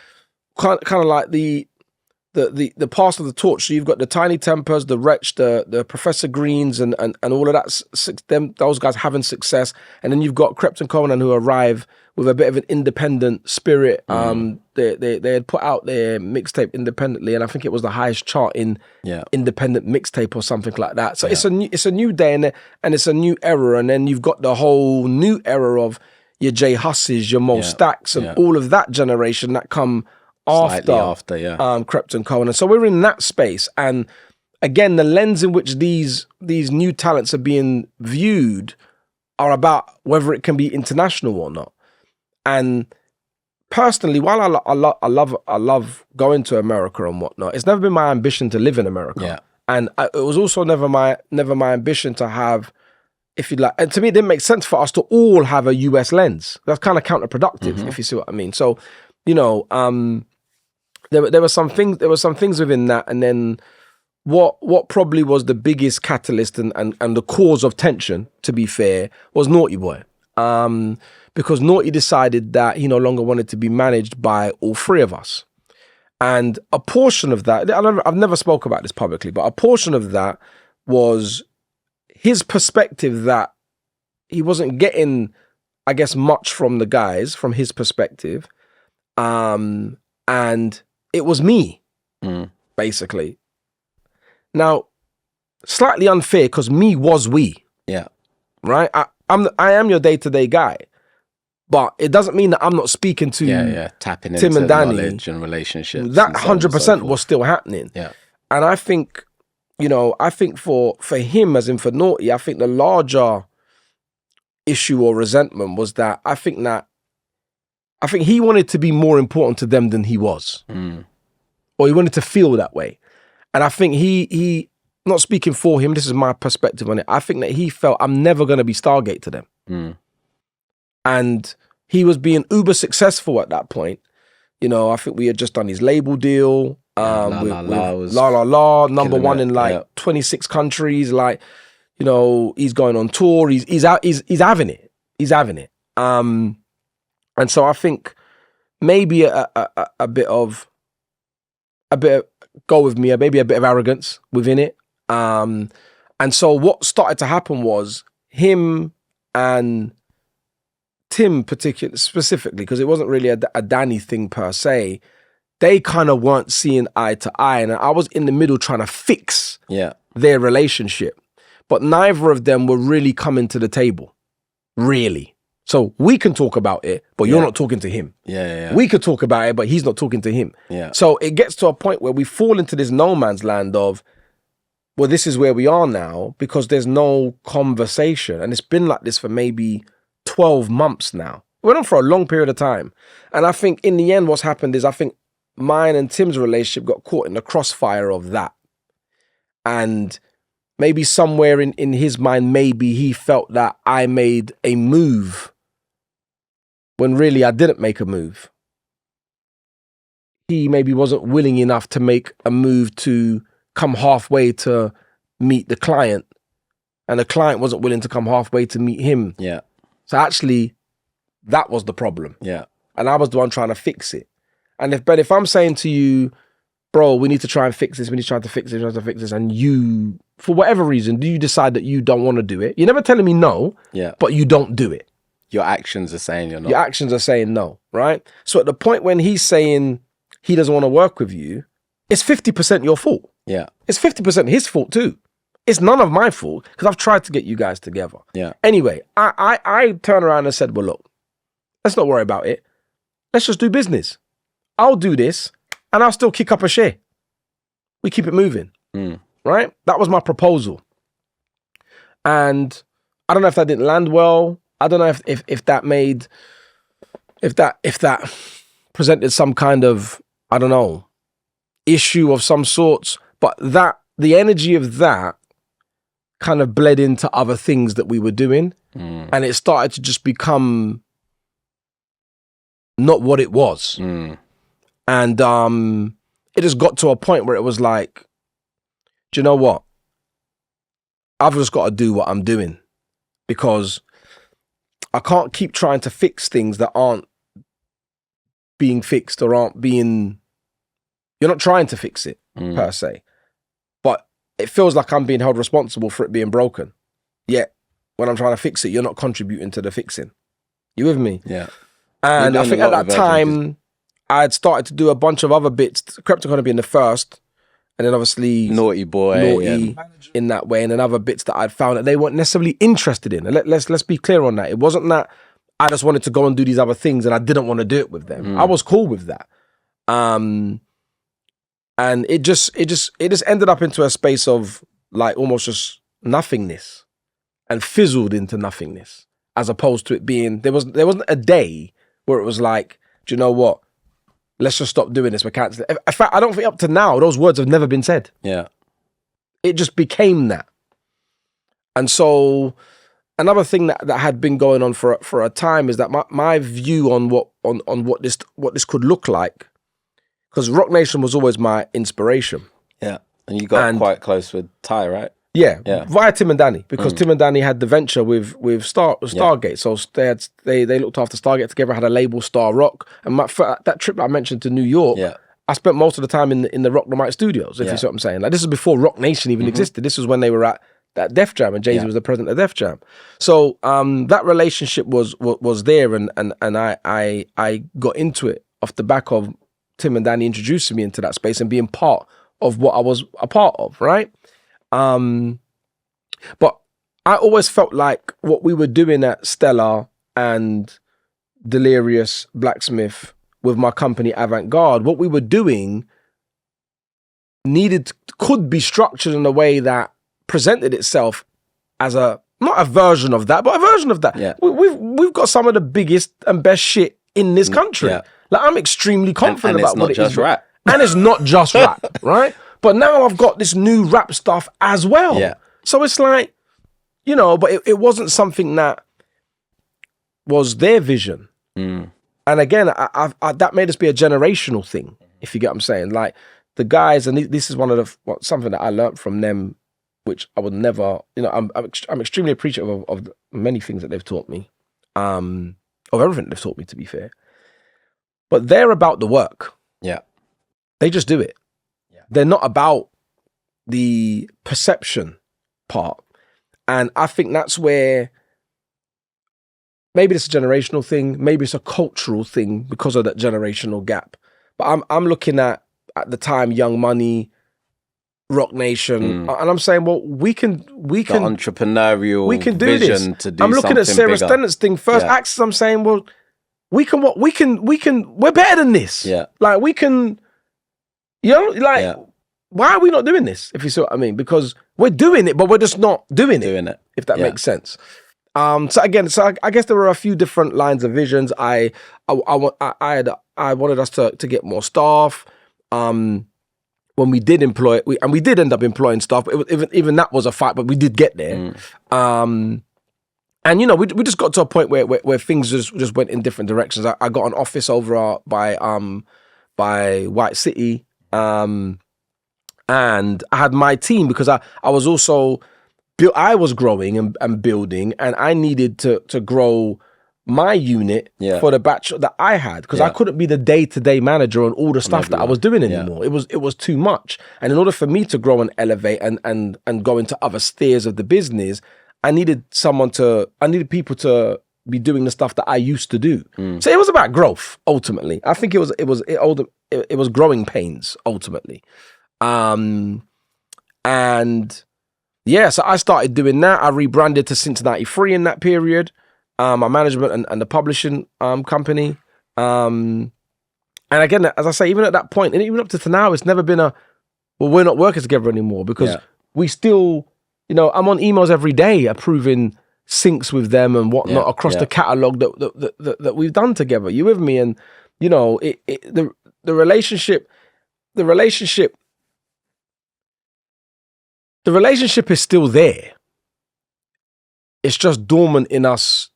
[SPEAKER 2] kind of like the pass of the torch. So you've got the Tiny Tempers, the Wretch, the Professor Greens, and all of that. Those guys having success, and then you've got Krept and Conan who arrive with a bit of an independent spirit. They had put out their mixtape independently, and I think it was the highest chart in independent mixtape or something like that. So it's a new day, and it's a new era. And then you've got the whole new era of your J Husses, your Mo Stacks, and all of that generation that come after Krept and Conan. So we're in that space, and again, the lens in which these new talents are being viewed are about whether it can be international or not. And personally, while I love going to America and whatnot, it's never been my ambition to live in America. Yeah. And it was also never my ambition to have, if you like, and to me, it didn't make sense for us to all have a US lens. That's kind of counterproductive, if you see what I mean. So, you know, there were some things within that, and then what probably was the biggest catalyst and the cause of tension, to be fair, was Naughty Boy. Because Naughty decided that he no longer wanted to be managed by all three of us. And a portion of that, I've never spoke about this publicly, but a portion of that was his perspective that he wasn't getting, I guess, much from the guys, from his perspective. And it was me, basically. Now, slightly unfair, because me was we. Yeah. Right? I am your day-to-day guy. But it doesn't mean that I'm not speaking to
[SPEAKER 1] tapping
[SPEAKER 2] Tim
[SPEAKER 1] into
[SPEAKER 2] and Danny.
[SPEAKER 1] Knowledge and relationships.
[SPEAKER 2] That 100% was still happening. Yeah. And I think, you know, for him, as in for Naughty, I think the larger issue or resentment was that I think he wanted to be more important to them than he was. Or he wanted to feel that way. And I think he not speaking for him, this is my perspective on it, I think that he felt, I'm never going to be Stargate to them. And he was being uber successful at that point. You know, I think we had just done his label deal. With La La La, number one in 26 countries. Like, you know, he's going on tour. He's having it. He's having it. And so I think maybe a bit of go with me, maybe a bit of arrogance within it. And so what started to happen was him and Tim specifically, because it wasn't really a Danny thing per se, they kind of weren't seeing eye to eye. And I was in the middle trying to fix their relationship. But neither of them were really coming to the table. Really. So we can talk about it, but you're not talking to him. We could talk about it, but he's not talking to him. So it gets to a point where we fall into this no man's land of, well, this is where we are now, because there's no conversation. And it's been like this for maybe 12 months now. It went on for a long period of time. And I think in the end, what's happened is I think mine and Tim's relationship got caught in the crossfire of that. And maybe somewhere in his mind, maybe he felt that I made a move when really I didn't make a move. He maybe wasn't willing enough to make a move to come halfway to meet the client. And the client wasn't willing to come halfway to meet him. Yeah. So actually, that was the problem. Yeah. And I was the one trying to fix it. And if I'm saying to you, bro, we need to try and fix this, we need to try to fix this, and you, for whatever reason, do you decide that you don't want to do it? You're never telling me no, but you don't do it.
[SPEAKER 1] Your actions are saying you're not.
[SPEAKER 2] Your actions are saying no, right? So at the point when he's saying he doesn't want to work with you, it's 50% your fault. Yeah. It's 50% his fault too. It's none of my fault, because I've tried to get you guys together. Yeah. Anyway, I turned around and said, well, look, let's not worry about it. Let's just do business. I'll do this, and I'll still kick up a share. We keep it moving, right? That was my proposal. And I don't know if that didn't land well. I don't know if that made, if that presented some kind of, I don't know, issue of some sorts. But the energy of that kind of bled into other things that we were doing. And it started to just become not what it was. And it just got to a point where it was like, do you know what? I've just got to do what I'm doing, because I can't keep trying to fix things that aren't being fixed or aren't being You're not trying to fix it per se, but it feels like I'm being held responsible for it being broken. Yet when I'm trying to fix it, you're not contributing to the fixing. You with me?
[SPEAKER 1] Yeah.
[SPEAKER 2] And I think at that time, I'd started to do a bunch of other bits. Cryptoconomy being the first, and then obviously
[SPEAKER 1] Naughty Boy,
[SPEAKER 2] in that way, and then other bits that I'd found that they weren't necessarily interested in. And let's be clear on that. It wasn't that I just wanted to go and do these other things and I didn't want to do it with them. I was cool with that. And it just ended up into a space of like almost just nothingness and fizzled into nothingness, as opposed to it being, there wasn't a day where it was like, do you know what? Let's just stop doing this. We're canceling. In fact, I don't think up to now, those words have never been said.
[SPEAKER 1] Yeah. It
[SPEAKER 2] just became that. And so another thing that had been going on for a time is that my view on what this could look like, because Rock Nation was always my inspiration.
[SPEAKER 1] Yeah. And you got quite close with Ty, right?
[SPEAKER 2] Yeah, via Tim and Danny, because Tim and Danny had the venture with Stargate. So they looked after Stargate together, had a label, Star Rock. And that trip I mentioned to New York, I spent most of the time in the Rock the Mic studios, if you see what I'm saying. Like, this is before Rock Nation even existed. This was when they were at Def Jam, and Jay-Z was the president of Def Jam. So that relationship was there, and I got into it off the back of Tim and Danny introducing me into that space and being part of what I was a part of, right? But I always felt like what we were doing at Stellar and Delirious Blacksmith with my company Avant-Garde, what we were doing could be structured in a way that presented itself as not a version of that, but a version of that.
[SPEAKER 1] Yeah.
[SPEAKER 2] We've got some of the biggest and best shit in this country. Yeah. Like, I'm extremely confident about what it is. And it's not just rap. And it's not just rap, right? But now I've got this new rap stuff as well.
[SPEAKER 1] Yeah.
[SPEAKER 2] So it's like, you know, but it wasn't something that was their vision. And again, I that made us be a generational thing, if you get what I'm saying. Like, the guys, and this is one of something that I learned from them, which I would never, you know, I'm extremely appreciative of many things that they've taught me, of everything they've taught me, to be fair. But they're about the work.
[SPEAKER 1] Yeah.
[SPEAKER 2] They just do it. They're not about the perception part. And I think that's where maybe it's a generational thing, maybe it's a cultural thing because of that generational gap. But I'm looking at the time, Young Money, Rock Nation, and I'm saying, well, we can the
[SPEAKER 1] entrepreneurial
[SPEAKER 2] we can do
[SPEAKER 1] vision
[SPEAKER 2] this.
[SPEAKER 1] To do
[SPEAKER 2] I'm looking at Sarah
[SPEAKER 1] bigger.
[SPEAKER 2] Stennett's thing first. Axis, I'm saying, well, we're better than this.
[SPEAKER 1] Yeah.
[SPEAKER 2] Like, we can, you know, like, why are we not doing this? If you see what I mean, because we're doing it, but we're just not doing it. If that makes sense. So I guess there were a few different lines of visions. I wanted us to get more staff. When we did employ, we did end up employing staff. But even that was a fight, but we did get there. And you know, we just got to a point where things just went in different directions. I got an office over by White City, and I had my team because I was also I was growing and building, and I needed to grow my unit for the batch that I had, because I couldn't be the day-to-day manager on all the stuff that I was doing anymore. It was too much. And in order for me to grow and elevate and go into other spheres of the business, I needed people to be doing the stuff that I used to do. So it was about growth, ultimately. I think it was growing pains, ultimately. And yeah, so I started doing that. I rebranded to Cincinnati Free in that period, my management and the publishing company. And again, as I say, even at that point, and even up to now, it's never been we're not working together anymore, because we still, you know, I'm on emails every day approving syncs with them and whatnot across the catalog that we've done together. You with me? And you know, the relationship is still there. It's just dormant in us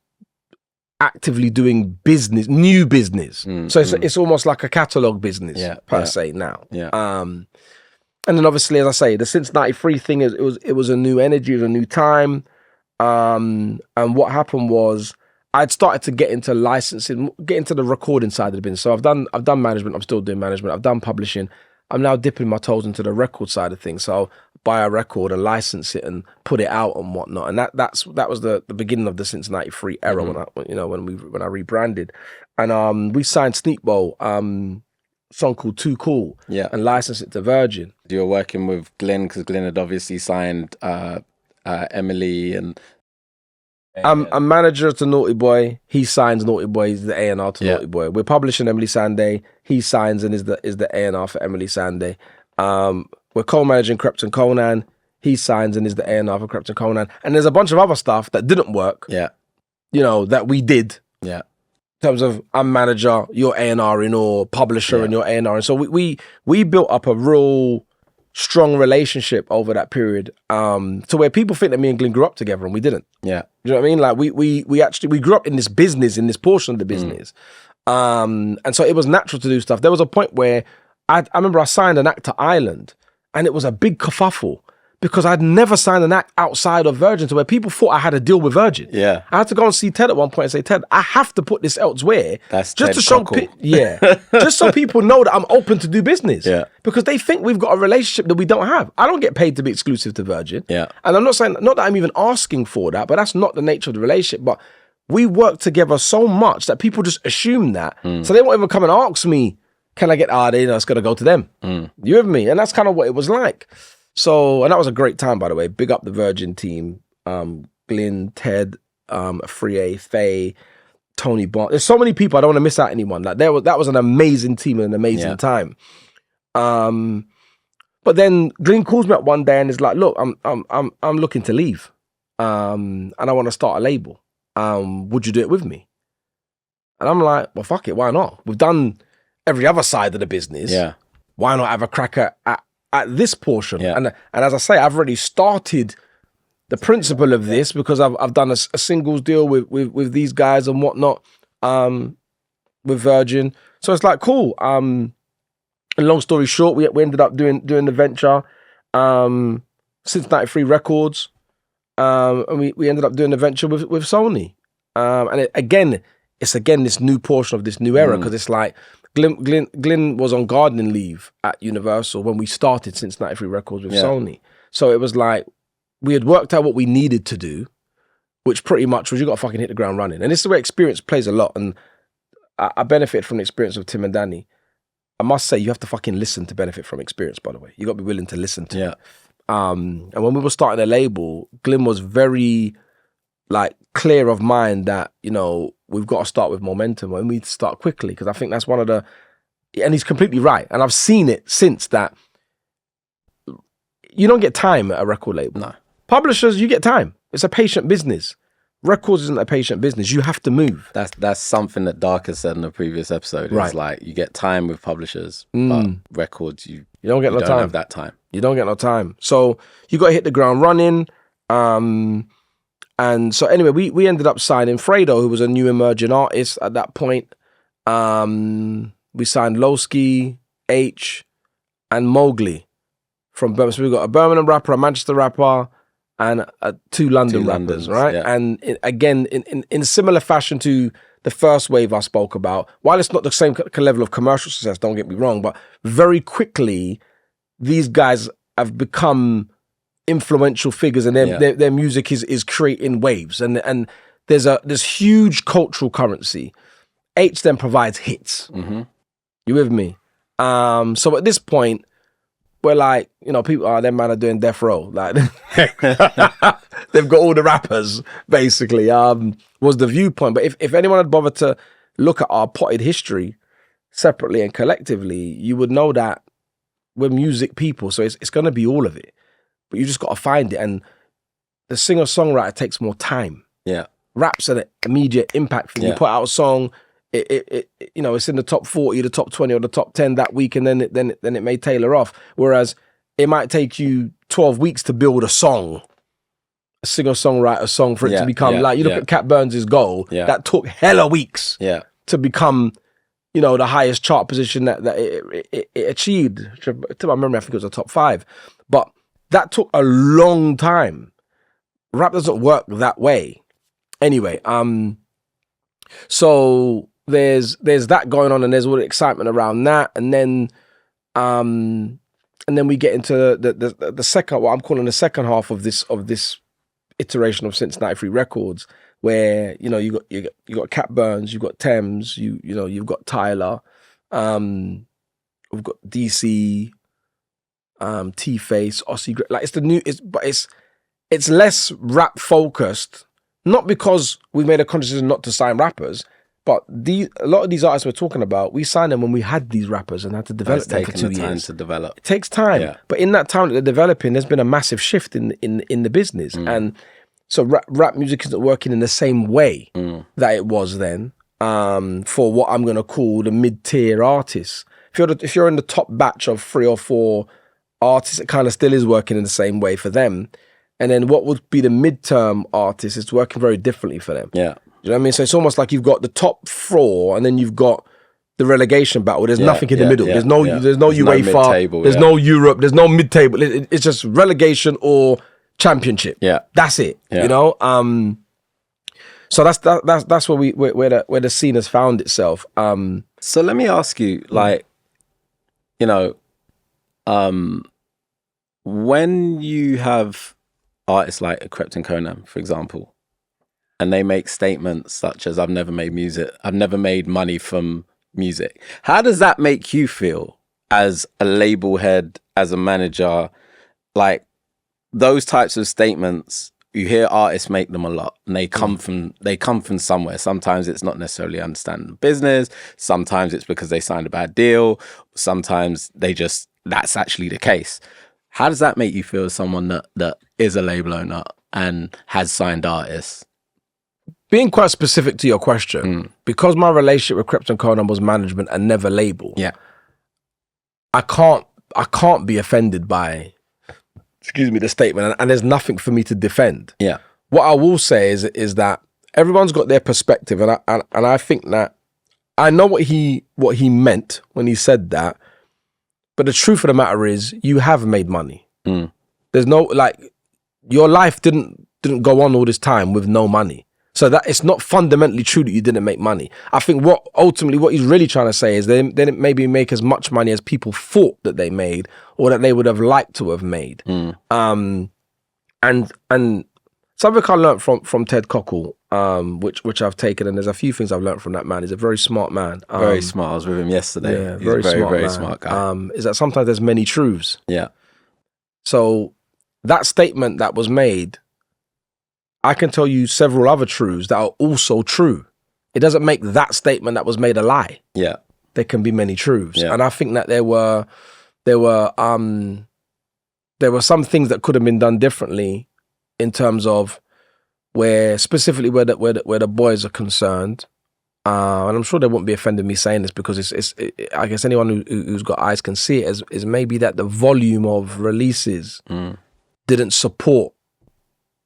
[SPEAKER 2] actively doing business, new business. So it's almost like a catalog business per se now. And then obviously, as I say, the Cincinnati Free thing it was a new energy, it was a new time. And what happened was I'd started to get into licensing, get into the recording side of the business. So I've done management. I'm still doing management. I've done publishing. I'm now dipping my toes into the record side of things. So I'll buy a record and license it and put it out and whatnot. And that was the beginning of the Since '93 era when I rebranded. And we signed Sneakbowl, song called Too Cool, and licensed it to Virgin.
[SPEAKER 1] You were working with Glyn because Glyn had obviously signed Emeli and.
[SPEAKER 2] I'm manager to Naughty Boy. He signs Naughty Boy. He's the A&R to Naughty Boy. We're publishing Emeli Sandé. He signs and is the A&R for Emeli Sandé. We're co-managing Krypton Conan. He signs and is the A&R for Krypton Conan. And there's a bunch of other stuff that didn't work.
[SPEAKER 1] Yeah.
[SPEAKER 2] That we did.
[SPEAKER 1] Yeah.
[SPEAKER 2] In terms of I'm manager, you're A&R-ing, or publisher and you're A&R. And so we built up a real strong relationship over that period, to where people think that me and Glyn grew up together and we didn't.
[SPEAKER 1] Yeah.
[SPEAKER 2] You know what I mean? Like we grew up in this business, in this portion of the business. And so it was natural to do stuff. There was a point where I remember I signed an act to Ireland, and it was a big kerfuffle because I'd never signed an act outside of Virgin, to where people thought I had a deal with Virgin.
[SPEAKER 1] Yeah.
[SPEAKER 2] I had to go and see Ted at one point and say, Ted, I have to put this elsewhere.
[SPEAKER 1] That's
[SPEAKER 2] just
[SPEAKER 1] Ted
[SPEAKER 2] to show just so people know that I'm open to do business.
[SPEAKER 1] Yeah.
[SPEAKER 2] Because they think we've got a relationship that we don't have. I don't get paid to be exclusive to Virgin.
[SPEAKER 1] Yeah.
[SPEAKER 2] And I'm not saying, not that I'm even asking for that, but that's not the nature of the relationship. But we work together so much that people just assume that. So they won't even come and ask me, can I get it's going to go to them. You with me? And that's kind of what it was like. So, and that was a great time, by the way. Big up the Virgin team. Glyn, Ted, Frié, Faye, Tony Bond. There's so many people. I don't want to miss out anyone. Like that was an amazing team and an amazing time. But then Glyn calls me up one day and is like, "Look, I'm looking to leave, and I want to start a label. Would you do it with me?" And I'm like, "Well, fuck it. Why not? We've done every other side of the business.
[SPEAKER 1] Yeah.
[SPEAKER 2] Why not have a crack at this portion?"
[SPEAKER 1] Yeah.
[SPEAKER 2] And as I say, I've already started the principle of this because I've done a singles deal with these guys and whatnot, with Virgin. So it's like, cool. And long story short, we ended up doing the venture, Since '93 Records, and we ended up doing the venture with Sony. And it's this new portion of this new era, because it's like Glyn was on gardening leave at Universal when we started Since '93 Records with Sony. So it was like, we had worked out what we needed to do, which pretty much was you got to fucking hit the ground running. And this is where experience plays a lot. And I benefited from the experience of Tim and Danny. I must say, you have to fucking listen to benefit from experience, by the way. You got to be willing to listen to it. And when we were starting a label, Glyn was very clear of mind that, we've got to start with momentum and we need to start quickly, because I think that's one of the, and he's completely right. And I've seen it since that you don't get time at a record label.
[SPEAKER 1] No.
[SPEAKER 2] Publishers, you get time. It's a patient business. Records isn't a patient business. You have to move.
[SPEAKER 1] That's something that Darker said in the previous episode. It's like, you get time with publishers, but records, you don't get no time. Have that time.
[SPEAKER 2] You don't get no time. So you got to hit the ground running. And so anyway, we ended up signing Fredo, who was a new emerging artist at that point. We signed Lowski, H, and Mowgli from Birmingham. So we got a Birmingham rapper, a Manchester rapper, and two London rappers, right?
[SPEAKER 1] Yeah.
[SPEAKER 2] And again, in similar fashion to the first wave I spoke about, while it's not the same level of commercial success, don't get me wrong, but very quickly, these guys have become influential figures, and their music is creating waves, and there's huge cultural currency. H then provides hits. You with me? So at this point, we're like, people, them man are doing death row. Like, they've got all the rappers, basically, was the viewpoint. But if anyone had bothered to look at our potted history separately and collectively, you would know that we're music people. So it's going to be all of it. But you just got to find it. And the singer-songwriter takes more time.
[SPEAKER 1] Yeah.
[SPEAKER 2] Rap's an immediate impact thing. You put out a song, it's in the top 40, the top 20, or the top 10 that week, and then it may tailor off. Whereas it might take you 12 weeks to build a song, a singer-songwriter song, for it to become like, you look at Cat Burns' Goal, that took hella weeks to become, the highest chart position that it achieved. To my memory, I think it was a top 5. But that took a long time. Rap doesn't work that way. Anyway, so there's that going on, and there's all the excitement around that. And then And then we get into the second, what I'm calling the second half of this iteration of Since 93 Records, where you got Cat Burns, you've got Thames, you've got Tyler, we've got DC, T-Face, Aussie. Like it's less rap focused, not because we've made a conscious decision not to sign rappers. But a lot of these artists we're talking about, we signed them when we had these rappers and had to develop them for 2 years.
[SPEAKER 1] Time to develop.
[SPEAKER 2] It takes time. Yeah. But in that time that they're developing, there's been a massive shift in the business. And so rap music isn't working in the same way that it was then for what I'm going to call the mid-tier artists. If you're in the top batch of 3 or 4 artists, it kind of still is working in the same way for them. And then what would be the midterm artists, it's working very differently for them.
[SPEAKER 1] Yeah.
[SPEAKER 2] You know what I mean? So it's almost like you've got the top 4 and then you've got the relegation battle. There's nothing in the middle. There's no UEFA, there's no Europe, there's no mid-table. It's just relegation or championship.
[SPEAKER 1] Yeah.
[SPEAKER 2] That's it. Yeah. You know? So that's where the scene has found itself.
[SPEAKER 1] So let me ask you, like, when you have artists like Krypton Conan, for example, and they make statements such as, I've never made money from music. How does that make you feel as a label head, as a manager? Like, those types of statements, you hear artists make them a lot, and they come from somewhere. Sometimes it's not necessarily understanding the business. Sometimes it's because they signed a bad deal. Sometimes that's actually the case. How does that make you feel as someone that is a label owner and has signed artists?
[SPEAKER 2] Being quite specific to your question, because my relationship with Krypton Conan was management and never label.
[SPEAKER 1] Yeah,
[SPEAKER 2] I can't be offended by, the statement, and there's nothing for me to defend.
[SPEAKER 1] Yeah,
[SPEAKER 2] what I will say is that everyone's got their perspective, and I think that I know what he meant when he said that. But the truth of the matter is, you have made money. There's no your life didn't go on all this time with no money. So that it's not fundamentally true that you didn't make money. I think what he's really trying to say is they didn't maybe make as much money as people thought that they made or that they would have liked to have made. And something I learned from Ted Cockle, which I've taken, and there's a few things I've learned from that man. He's a very smart man.
[SPEAKER 1] Very smart. I was with him yesterday.
[SPEAKER 2] Yeah, He's very smart guy. Is that sometimes there's many truths.
[SPEAKER 1] Yeah.
[SPEAKER 2] So that statement that was made, I can tell you several other truths that are also true. It doesn't make that statement that was made a lie.
[SPEAKER 1] Yeah.
[SPEAKER 2] There can be many truths.
[SPEAKER 1] Yeah.
[SPEAKER 2] And I think that there were some things that could have been done differently in terms of where the boys are concerned. And I'm sure they won't be offended me saying this because I guess anyone who's got eyes can see it is maybe that the volume of releases didn't support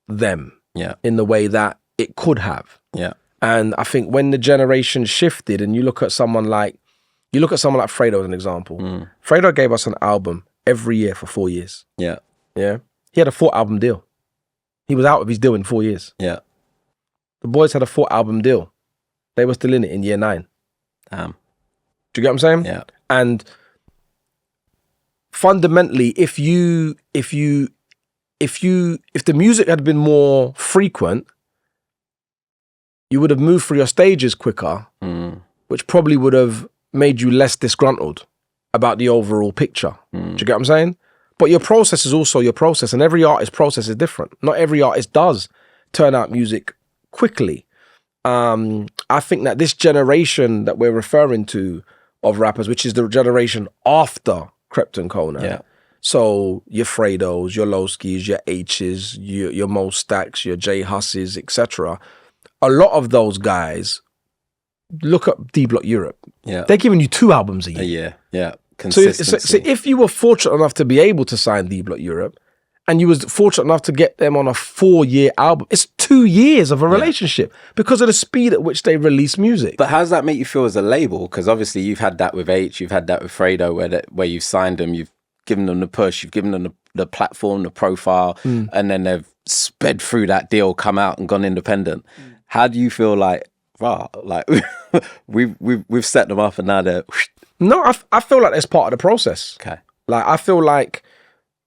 [SPEAKER 2] them.
[SPEAKER 1] Yeah.
[SPEAKER 2] In the way that it could have.
[SPEAKER 1] Yeah.
[SPEAKER 2] And I think when the generation shifted and you look at someone like Fredo as an example. Fredo gave us an album every year for 4 years.
[SPEAKER 1] Yeah.
[SPEAKER 2] Yeah. He had a 4-album deal. He was out of his deal in 4 years.
[SPEAKER 1] Yeah.
[SPEAKER 2] The boys had a 4-album deal. They were still in it in year 9.
[SPEAKER 1] Damn.
[SPEAKER 2] Do you get what I'm saying?
[SPEAKER 1] Yeah.
[SPEAKER 2] And fundamentally, if the music had been more frequent, you would have moved through your stages quicker, which probably would have made you less disgruntled about the overall picture. Do you get what I'm saying? But your process is also your process, and every artist's process is different. Not every artist does turn out music quickly. I think that this generation that we're referring to of rappers, which is the generation after Krypton Conan, so your Fredos, your Lowskis, your H's, your Mo Stacks, your J Husses, etc. A lot of those guys, look at D Block Europe.
[SPEAKER 1] Yeah,
[SPEAKER 2] they're giving you 2 albums a year.
[SPEAKER 1] Yeah. Consistency.
[SPEAKER 2] So if you were fortunate enough to be able to sign D Block Europe, and you was fortunate enough to get them on a 4-year album, it's 2 years of a relationship because of the speed at which they release music.
[SPEAKER 1] But how does that make you feel as a label? Because obviously you've had that with H, you've had that with Fredo, where you've signed them, you've given them the push, you've given them the platform, the profile, and then they've sped through that deal, come out and gone independent. How do you feel like rah, like we've set them up and now they're.
[SPEAKER 2] No, I feel like that's part of the process.
[SPEAKER 1] Okay.
[SPEAKER 2] Like I feel like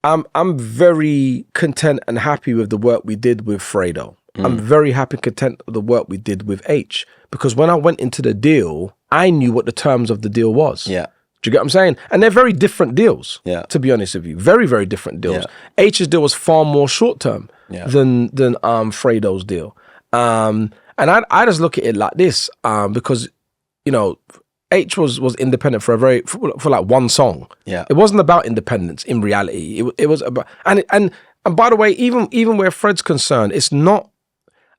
[SPEAKER 2] I'm very content and happy with the work we did with Fredo. I'm very happy and content with the work we did with H, because when I went into the deal, I knew what the terms of the deal was.
[SPEAKER 1] Yeah.
[SPEAKER 2] Do you get what I'm saying? And they're very different deals, to be honest with you. Very, very different deals. Yeah. H's deal was far more short-term than Fredo's deal. And I just look at it like this, because, you know, H was independent for like one song. Yeah. It wasn't about independence in reality. It was about, and by the way, even where Fred's concerned, it's not,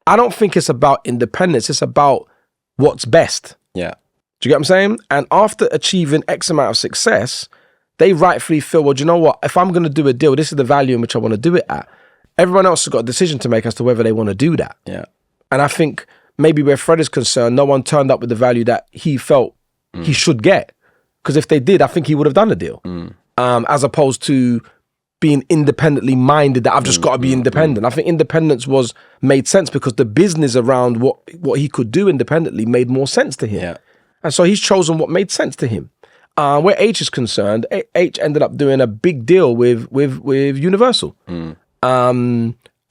[SPEAKER 2] I don't think it's about independence. It's about what's best. Yeah. Do you get what I'm saying? And after achieving X amount of success, they rightfully feel, well, do you know what? If I'm going to do a deal, this is the value in which I want to do it at. Everyone else has got a decision to make as to whether they want to do that. Yeah. And I think maybe where Fred is concerned, no one turned up with the value that he felt he should get. Because if they did, I think he would have done the deal. As opposed to being independently minded, that I've just got to be independent. I think independence made sense because the business around what he could do independently made more sense to him. Yeah. And so he's chosen what made sense to him. Where H is concerned, H ended up doing a big deal with Universal.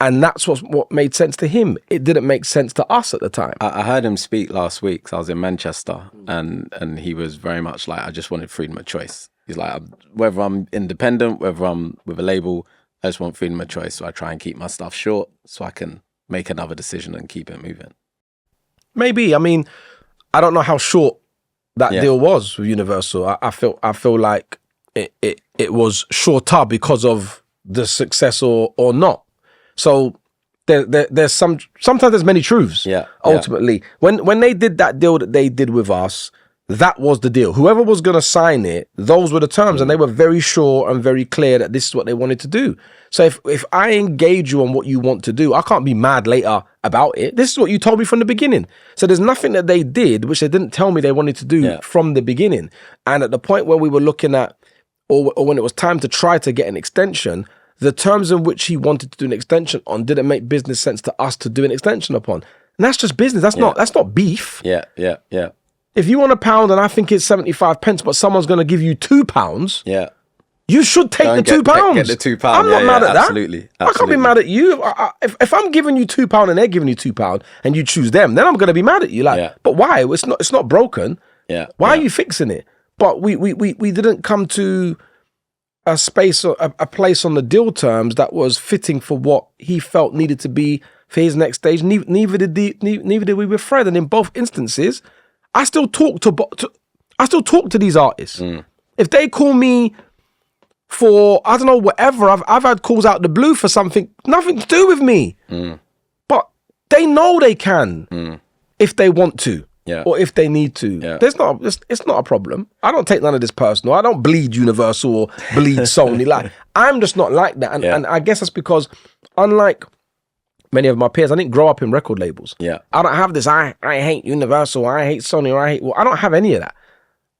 [SPEAKER 2] And that's what made sense to him. It didn't make sense to us at the time.
[SPEAKER 1] I heard him speak last week, so I was in Manchester, and he was very much like, I just wanted freedom of choice. He's like, whether I'm independent, whether I'm with a label, I just want freedom of choice. So I try and keep my stuff short so I can make another decision and keep it moving.
[SPEAKER 2] Maybe. I mean, I don't know how short that deal was with Universal. I feel like it was shorter because of the success or not. So there's sometimes there's many truths. Yeah. Ultimately, when they did that deal that they did with us, that was the deal. Whoever was going to sign it, those were the terms, and they were very sure and very clear that this is what they wanted to do. So if I engage you on what you want to do, I can't be mad later about it. This is what you told me from the beginning. So there's nothing that they did which they didn't tell me they wanted to do from the beginning. And at the point where we were looking at, or when it was time to try to get an extension, the terms in which he wanted to do an extension on didn't make business sense to us to do an extension upon. And that's just business. That's not beef. Yeah. If you want £1 and I think it's 75 pence, but someone's going to give you £2, you should take the £2.
[SPEAKER 1] Get the £2.
[SPEAKER 2] I'm not mad at that.
[SPEAKER 1] Absolutely.
[SPEAKER 2] I can't be mad at you. If I'm giving you £2 and they're giving you £2 and you choose them, then I'm going to be mad at you. But why? It's not broken. Yeah. Why are you fixing it? But we didn't come to a space or a place on the deal terms that was fitting for what he felt needed to be for his next stage. Neither did we with Fred. And in both instances, I still talk to these artists. If they call me for, I don't know, whatever, I've had calls out the blue for something, nothing to do with me. But they know they can if they want to. Or if they need to. It's not a problem. I don't take none of this personal. I don't bleed Universal or bleed Sony. Like, I'm just not like that. And I guess that's because, unlike many of my peers, I didn't grow up in record labels. I don't have this, I hate Universal, I hate Sony, or I don't have any of that.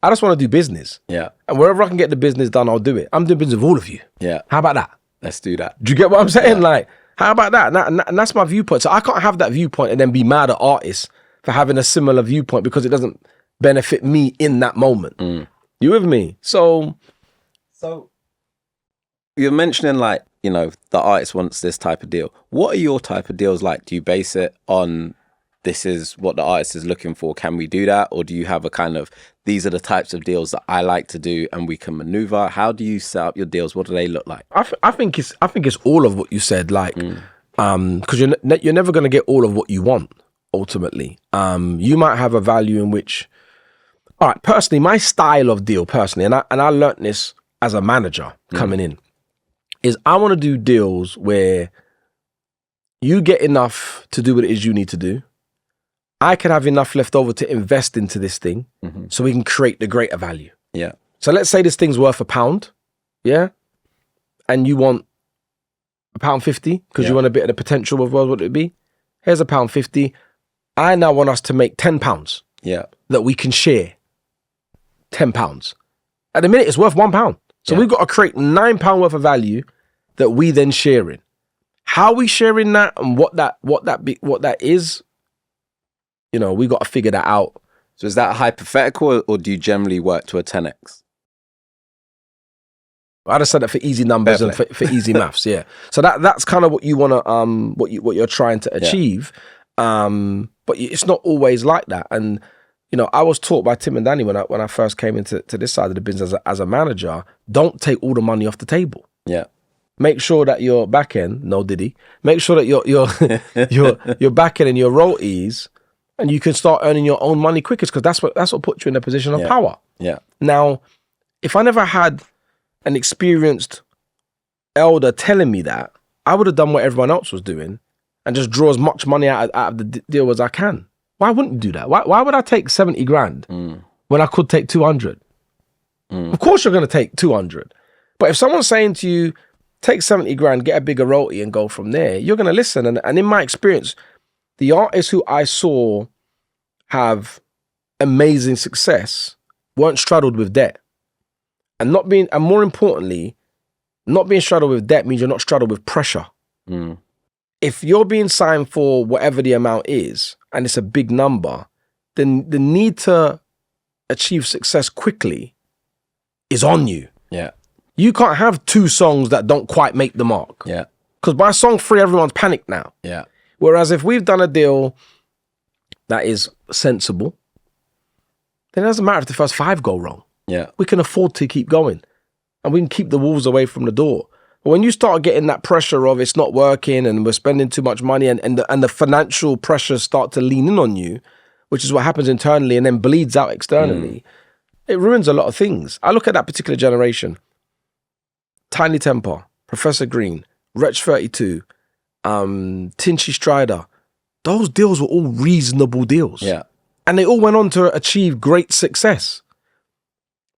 [SPEAKER 2] I just want to do business. And wherever I can get the business done, I'll do it. I'm doing business with all of you. How about that?
[SPEAKER 1] Let's do that.
[SPEAKER 2] Do you get what I'm saying? Like, how about that? And that's my viewpoint. So I can't have that viewpoint and then be mad at artists for having a similar viewpoint because it doesn't benefit me in that moment. You with me? So
[SPEAKER 1] you're mentioning, like, you know, the artist wants this type of deal. What are your type of deals like? Do you base it on this is what the artist is looking for? Can we do that? Or do you have a kind of, these are the types of deals that I like to do and we can maneuver? How do you set up your deals? What do they look like?
[SPEAKER 2] I think it's all of what you said, like, because you're never going to get all of what you want. Ultimately, you might have a value in which, all right, personally, my style of deal, personally, and I learnt this as a manager coming in, is I want to do deals where you get enough to do what it is you need to do. I can have enough left over to invest into this thing so we can create the greater value. So let's say this thing's worth £1, and you want £1.50 because you want a bit of the potential of what would it be? Here's £1.50. I now want us to make £10 that we can share. £10. At the minute, it's worth £1. So we've got to create £9 worth of value that we then share in. How we sharing that and what that is we got to figure that out.
[SPEAKER 1] So is that hypothetical, or do you generally work to a 10x?
[SPEAKER 2] I just said that for easy numbers and for easy maths, yeah. So that's kind of what you want to what you're trying to achieve, but it's not always like that. And I was taught by Tim and Danny when I first came into this side of the business as a manager. Don't take all the money off the table.
[SPEAKER 1] Yeah.
[SPEAKER 2] Make sure that your back end, no diddy. Make sure that your back end and your royalties, and you can start earning your own money quicker, because that's what puts you in a position of power.
[SPEAKER 1] Yeah.
[SPEAKER 2] Now, if I never had an experienced elder telling me that, I would have done what everyone else was doing and just draw as much money out of the deal as I can. Why wouldn't you do that? Why would I take 70 grand when I could take 200? Of course you're going to take 200. But if someone's saying to you, take 70 grand, get a bigger royalty and go from there, you're going to listen. And in my experience, the artists who I saw have amazing success weren't straddled with debt. And more importantly, not being straddled with debt means you're not straddled with pressure. If you're being signed for whatever the amount is, and it's a big number, then the need to achieve success quickly is on you.
[SPEAKER 1] Yeah.
[SPEAKER 2] You can't have 2 songs that don't quite make the mark.
[SPEAKER 1] Yeah.
[SPEAKER 2] Because by song 3, everyone's panicked now.
[SPEAKER 1] Yeah.
[SPEAKER 2] Whereas if we've done a deal that is sensible, then it doesn't matter if the first 5 go wrong.
[SPEAKER 1] Yeah.
[SPEAKER 2] We can afford to keep going, and we can keep the wolves away from the door. But when you start getting that pressure of it's not working and we're spending too much money, and the financial pressures start to lean in on you, which is what happens internally and then bleeds out externally, it ruins a lot of things. I look at that particular generation: Tiny Temper, Professor Green, Wretch 32, Tinchy Strider. Those deals were all reasonable deals.
[SPEAKER 1] Yeah.
[SPEAKER 2] And they all went on to achieve great success.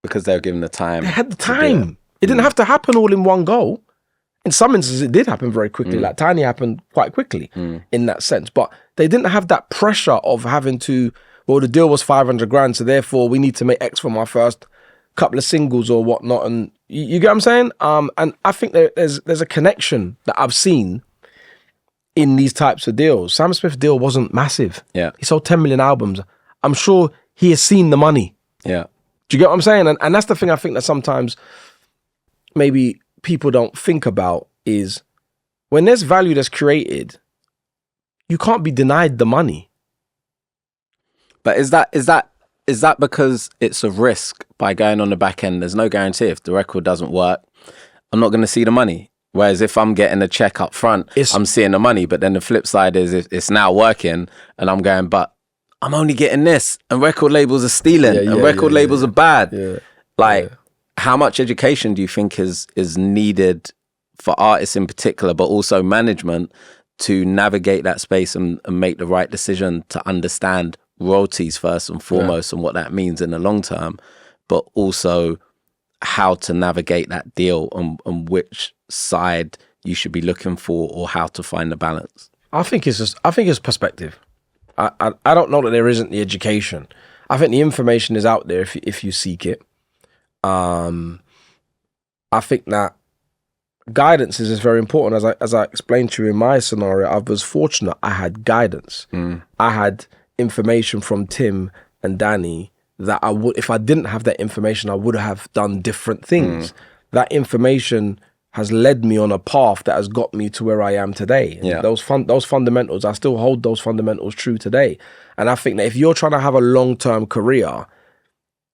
[SPEAKER 1] Because they were given the time.
[SPEAKER 2] They had the time. It didn't have to happen all in one go. In some instances, it did happen very quickly. Like Tiny happened quite quickly in that sense. But they didn't have that pressure of having to, well, the deal was 500 grand, so therefore we need to make X from our first couple of singles or whatnot. And you get what I'm saying? And I think there's a connection that I've seen in these types of deals. Sam Smith's deal wasn't massive.
[SPEAKER 1] Yeah.
[SPEAKER 2] He sold 10 million albums. I'm sure he has seen the money.
[SPEAKER 1] Yeah.
[SPEAKER 2] Do you get what I'm saying? And that's the thing I think that sometimes maybe people don't think about, is when there's value that's created, you can't be denied the money.
[SPEAKER 1] But is that because it's a risk by going on the back end? There's no guarantee. If the record doesn't work, I'm not going to see the money. Whereas if I'm getting a check up front, I'm seeing the money. But then the flip side is it's now working and I'm going, but I'm only getting this, and record labels are stealing, and record labels are bad. Yeah. How much education do you think is needed for artists in particular, but also management, to navigate that space and make the right decision to understand royalties first and foremost, and what that means in the long term, but also how to navigate that deal and which side you should be looking for, or how to find the balance?
[SPEAKER 2] I think it's perspective. I don't know that there isn't the education. I think the information is out there if you seek it. I think that guidance is very important. As I explained to you in my scenario, I was fortunate. I had guidance. I had information from Tim and Danny that I would, if I didn't have that information, I would have done different things. That information has led me on a path that has got me to where I am today. And those fundamentals, I still hold those fundamentals true today. And I think that if you're trying to have a long-term career,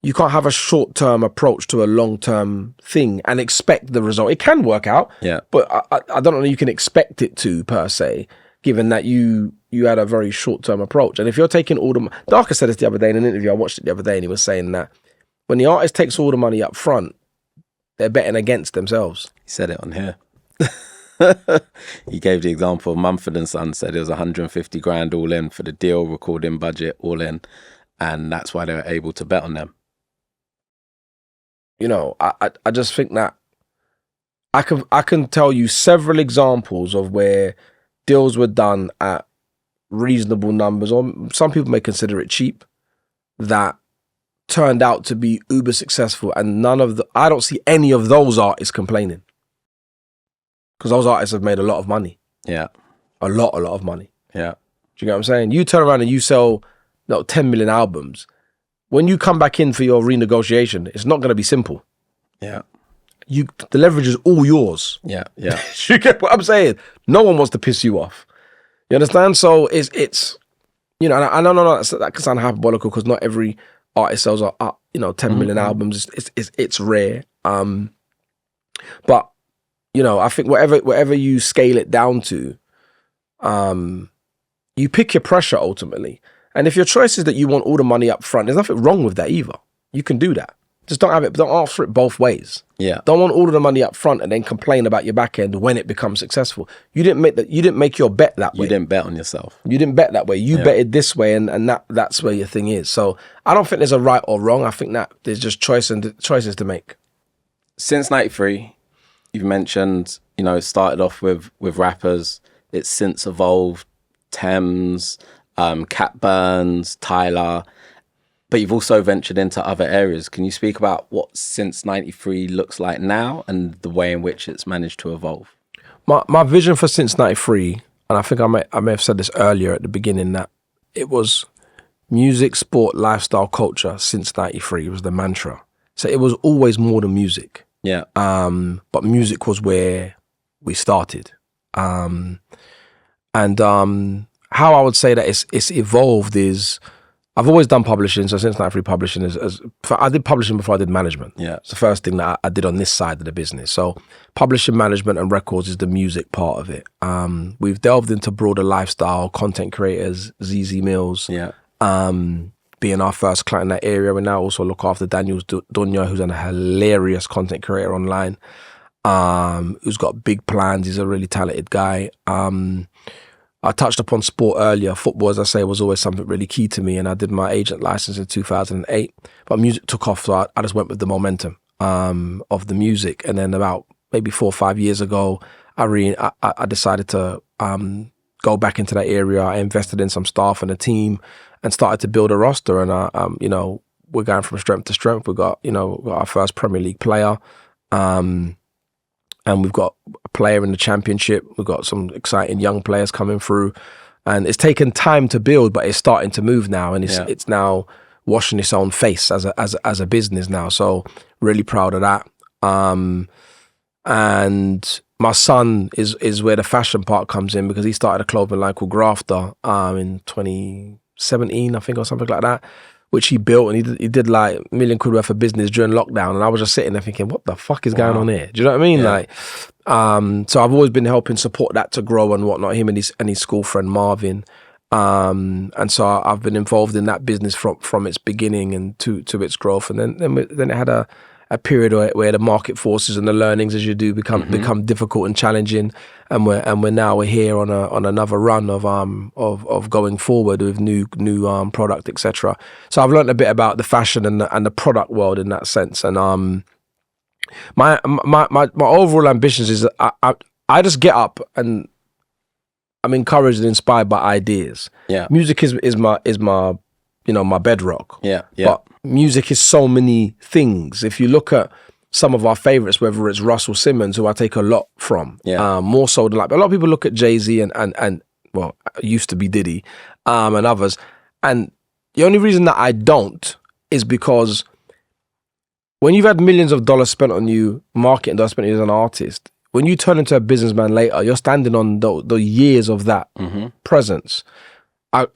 [SPEAKER 2] you can't have a short-term approach to a long-term thing and expect the result. It can work out, but I don't know you can expect it to, per se, given that you had a very short-term approach. And if you're taking all the... Darker said this the other day in an interview. I watched it the other day, and he was saying that when the artist takes all the money up front, they're betting against themselves.
[SPEAKER 1] He said it on here. He gave the example of Mumford & Son, said it was 150 grand all in for the deal, recording budget, all in. And that's why they were able to bet on them.
[SPEAKER 2] You know, I just think that I can tell you several examples of where deals were done at reasonable numbers, or some people may consider it cheap, that turned out to be uber successful, and I don't see any of those artists complaining, because those artists have made a lot of money.
[SPEAKER 1] Yeah.
[SPEAKER 2] A lot of money.
[SPEAKER 1] Yeah.
[SPEAKER 2] Do you get what I'm saying? You turn around and you sell 10 million albums. When you come back in for your renegotiation, it's not going to be simple.
[SPEAKER 1] Yeah.
[SPEAKER 2] The leverage is all yours.
[SPEAKER 1] Yeah.
[SPEAKER 2] You get what I'm saying? No one wants to piss you off. You understand? So it's and I know that can sound hyperbolical because not every artist sells 10 million albums. It's rare. But I think whatever you scale it down to, you pick your pressure ultimately. And if your choice is that you want all the money up front, there's nothing wrong with that either. You can do that. Just don't ask for it both ways.
[SPEAKER 1] Yeah.
[SPEAKER 2] Don't want all of the money up front and then complain about your back end when it becomes successful. You didn't make your bet that way.
[SPEAKER 1] You didn't bet on yourself.
[SPEAKER 2] You didn't bet that way. You betted this way, and that's where your thing is. So I don't think there's a right or wrong. I think that there's just choices to make.
[SPEAKER 1] Since '93, you've mentioned, it started off with rappers. It's since evolved. Thames, Cat Burns, Tyler. But you've also ventured into other areas. Can you speak about what Since '93 looks like now and the way in which it's managed to evolve?
[SPEAKER 2] My vision for Since '93, and I think I may have said this earlier at the beginning, that it was music, sport, lifestyle, culture since '93 was the mantra. So it was always more than music.
[SPEAKER 1] Yeah.
[SPEAKER 2] But music was where we started. And how I would say that it's evolved is, I've always done publishing, so Since '93 publishing I did publishing before I did management.
[SPEAKER 1] Yeah.
[SPEAKER 2] It's the first thing that I did on this side of the business. So publishing, management and records is the music part of it. We've delved into broader lifestyle, content creators, ZZ Mills.
[SPEAKER 1] Yeah.
[SPEAKER 2] Being our first client in that area. We now also look after Daniel's Dunya, who's a hilarious content creator online, who's got big plans. He's a really talented guy. I touched upon sport earlier. Football, as I say, was always something really key to me, and I did my agent license in 2008. But music took off, so I just went with the momentum of the music. And then about maybe 4 or 5 years ago, I decided to go back into that area. I invested in some staff and a team and started to build a roster. And we're going from strength to strength. We've got our first Premier League player. And we've got a player in the championship. We've got some exciting young players coming through. And it's taken time to build, but it's starting to move now. And it's now washing its own face as a business now. So really proud of that. And my son is where the fashion part comes in, because he started a clothing line called Grafter in 2017, I think, or something like that, which he built, and he did like £1 million worth of business during lockdown. And I was just sitting there thinking, what the fuck is going on here? Do you know what I mean?
[SPEAKER 1] Yeah.
[SPEAKER 2] So I've always been helping support that to grow and whatnot, him and his school friend Marvin. And so I've been involved in that business from its beginning and to its growth. And then it had a period where the market forces and the learnings, as you do, become difficult and challenging. And we're here on another run of going forward with new product, etc. So I've learned a bit about the fashion and the product world in that sense. And my overall ambitions is that I just get up and I'm encouraged and inspired by ideas.
[SPEAKER 1] Yeah.
[SPEAKER 2] Music is my my bedrock.
[SPEAKER 1] Yeah.
[SPEAKER 2] But music is so many things. If you look at some of our favorites, whether it's Russell Simmons, who I take a lot from, more so than a lot of people look at Jay-Z and well, used to be Diddy, and others. And the only reason that I don't is because when you've had millions of dollars spent on you, marketing dollars spent on you as an artist, when you turn into a businessman later, you're standing on the years of that presence. I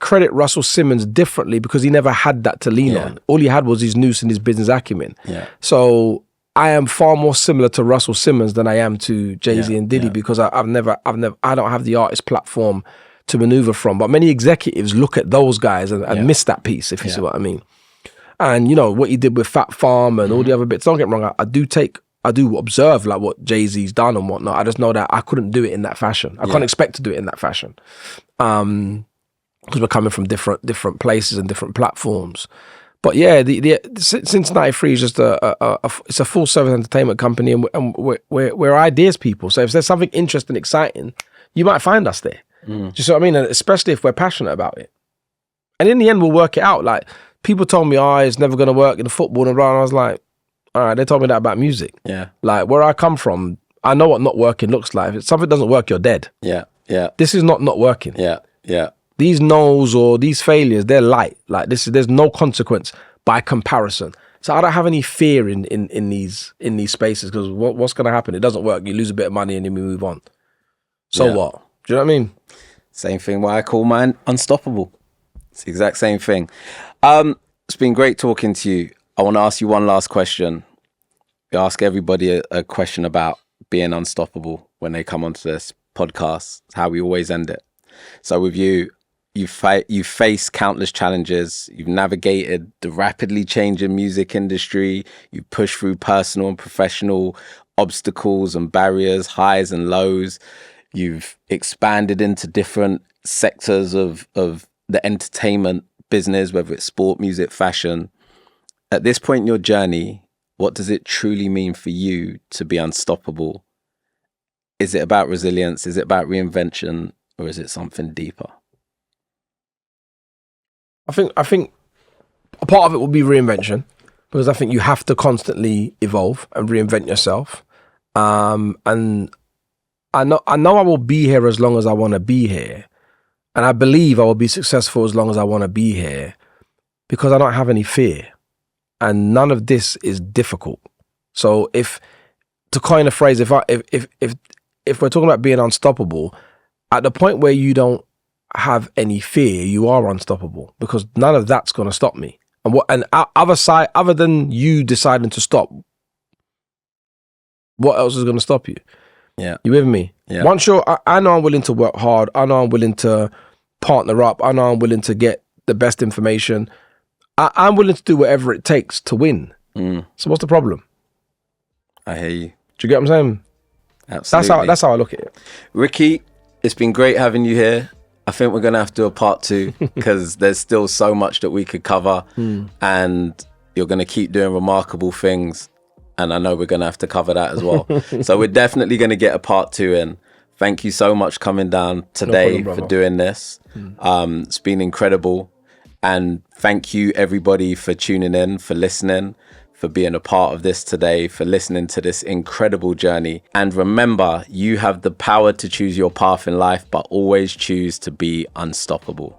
[SPEAKER 2] credit Russell Simmons differently because he never had that to lean on. All he had was his nous and his business acumen.
[SPEAKER 1] Yeah.
[SPEAKER 2] So I am far more similar to Russell Simmons than I am to Jay-Z and Diddy because I don't have the artist platform to maneuver from. But many executives look at those guys and miss that piece, if you see what I mean. And what he did with Fat Farm and all the other bits. Don't get me wrong. I do observe like what Jay-Z's done and whatnot. I just know that I couldn't do it in that fashion. I can't expect to do it in that fashion. Because we're coming from different places and different platforms. But yeah, Since '93 is just it's a full service entertainment company, and we're ideas people. So if there's something interesting, exciting, you might find us there. Do you see what I mean? And especially if we're passionate about it. And in the end, we'll work it out. Like people told me, it's never going to work in football and blah. And I was like, all right, they told me that about music.
[SPEAKER 1] Yeah.
[SPEAKER 2] Like where I come from, I know what not working looks like. If something doesn't work, you're dead.
[SPEAKER 1] Yeah. Yeah.
[SPEAKER 2] This is not working.
[SPEAKER 1] Yeah. Yeah.
[SPEAKER 2] these no's or these failures, they're light. Like there's no consequence by comparison. So I don't have any fear in these spaces, because what's going to happen? It doesn't work. You lose a bit of money and then we move on. So what? Do you know what I mean?
[SPEAKER 1] Same thing why I call mine unstoppable. It's the exact same thing. It's been great talking to you. I want to ask you one last question. We ask everybody a question about being unstoppable when they come onto this podcast. It's how we always end it. So with you, you've faced countless challenges. You've navigated the rapidly changing music industry. You've pushed through personal and professional obstacles and barriers, highs and lows. You've expanded into different sectors of the entertainment business, whether it's sport, music, fashion. At this point in your journey, what does it truly mean for you to be unstoppable? Is it about resilience? Is it about reinvention? Or is it something deeper?
[SPEAKER 2] I think a part of it will be reinvention, because I think you have to constantly evolve and reinvent yourself. And I know I will be here as long as I want to be here. And I believe I will be successful as long as I want to be here, because I don't have any fear. And none of this is difficult. So to coin a phrase, if we're talking about being unstoppable, at the point where you don't have any fear, you are unstoppable, because none of that's going to stop me. And other than you deciding to stop, what else is going to stop you?
[SPEAKER 1] Yeah.
[SPEAKER 2] You with me? Yeah. Once I know I'm willing to work hard. I know I'm willing to partner up. I know I'm willing to get the best information. I'm willing to do whatever it takes to win. So what's the problem?
[SPEAKER 1] I hear you.
[SPEAKER 2] Do you get what I'm saying?
[SPEAKER 1] Absolutely.
[SPEAKER 2] That's how I look at it.
[SPEAKER 1] Ricky, it's been great having you here. I think we're going to have to do a part 2, because there's still so much that we could cover, and you're going to keep doing remarkable things. And I know we're going to have to cover that as well. So we're definitely going to get a part 2 in. Thank you so much coming down today for doing this. It's been incredible. And thank you everybody for tuning in, for listening, for being a part of this today, for listening to this incredible journey. And remember, you have the power to choose your path in life, but always choose to be unstoppable.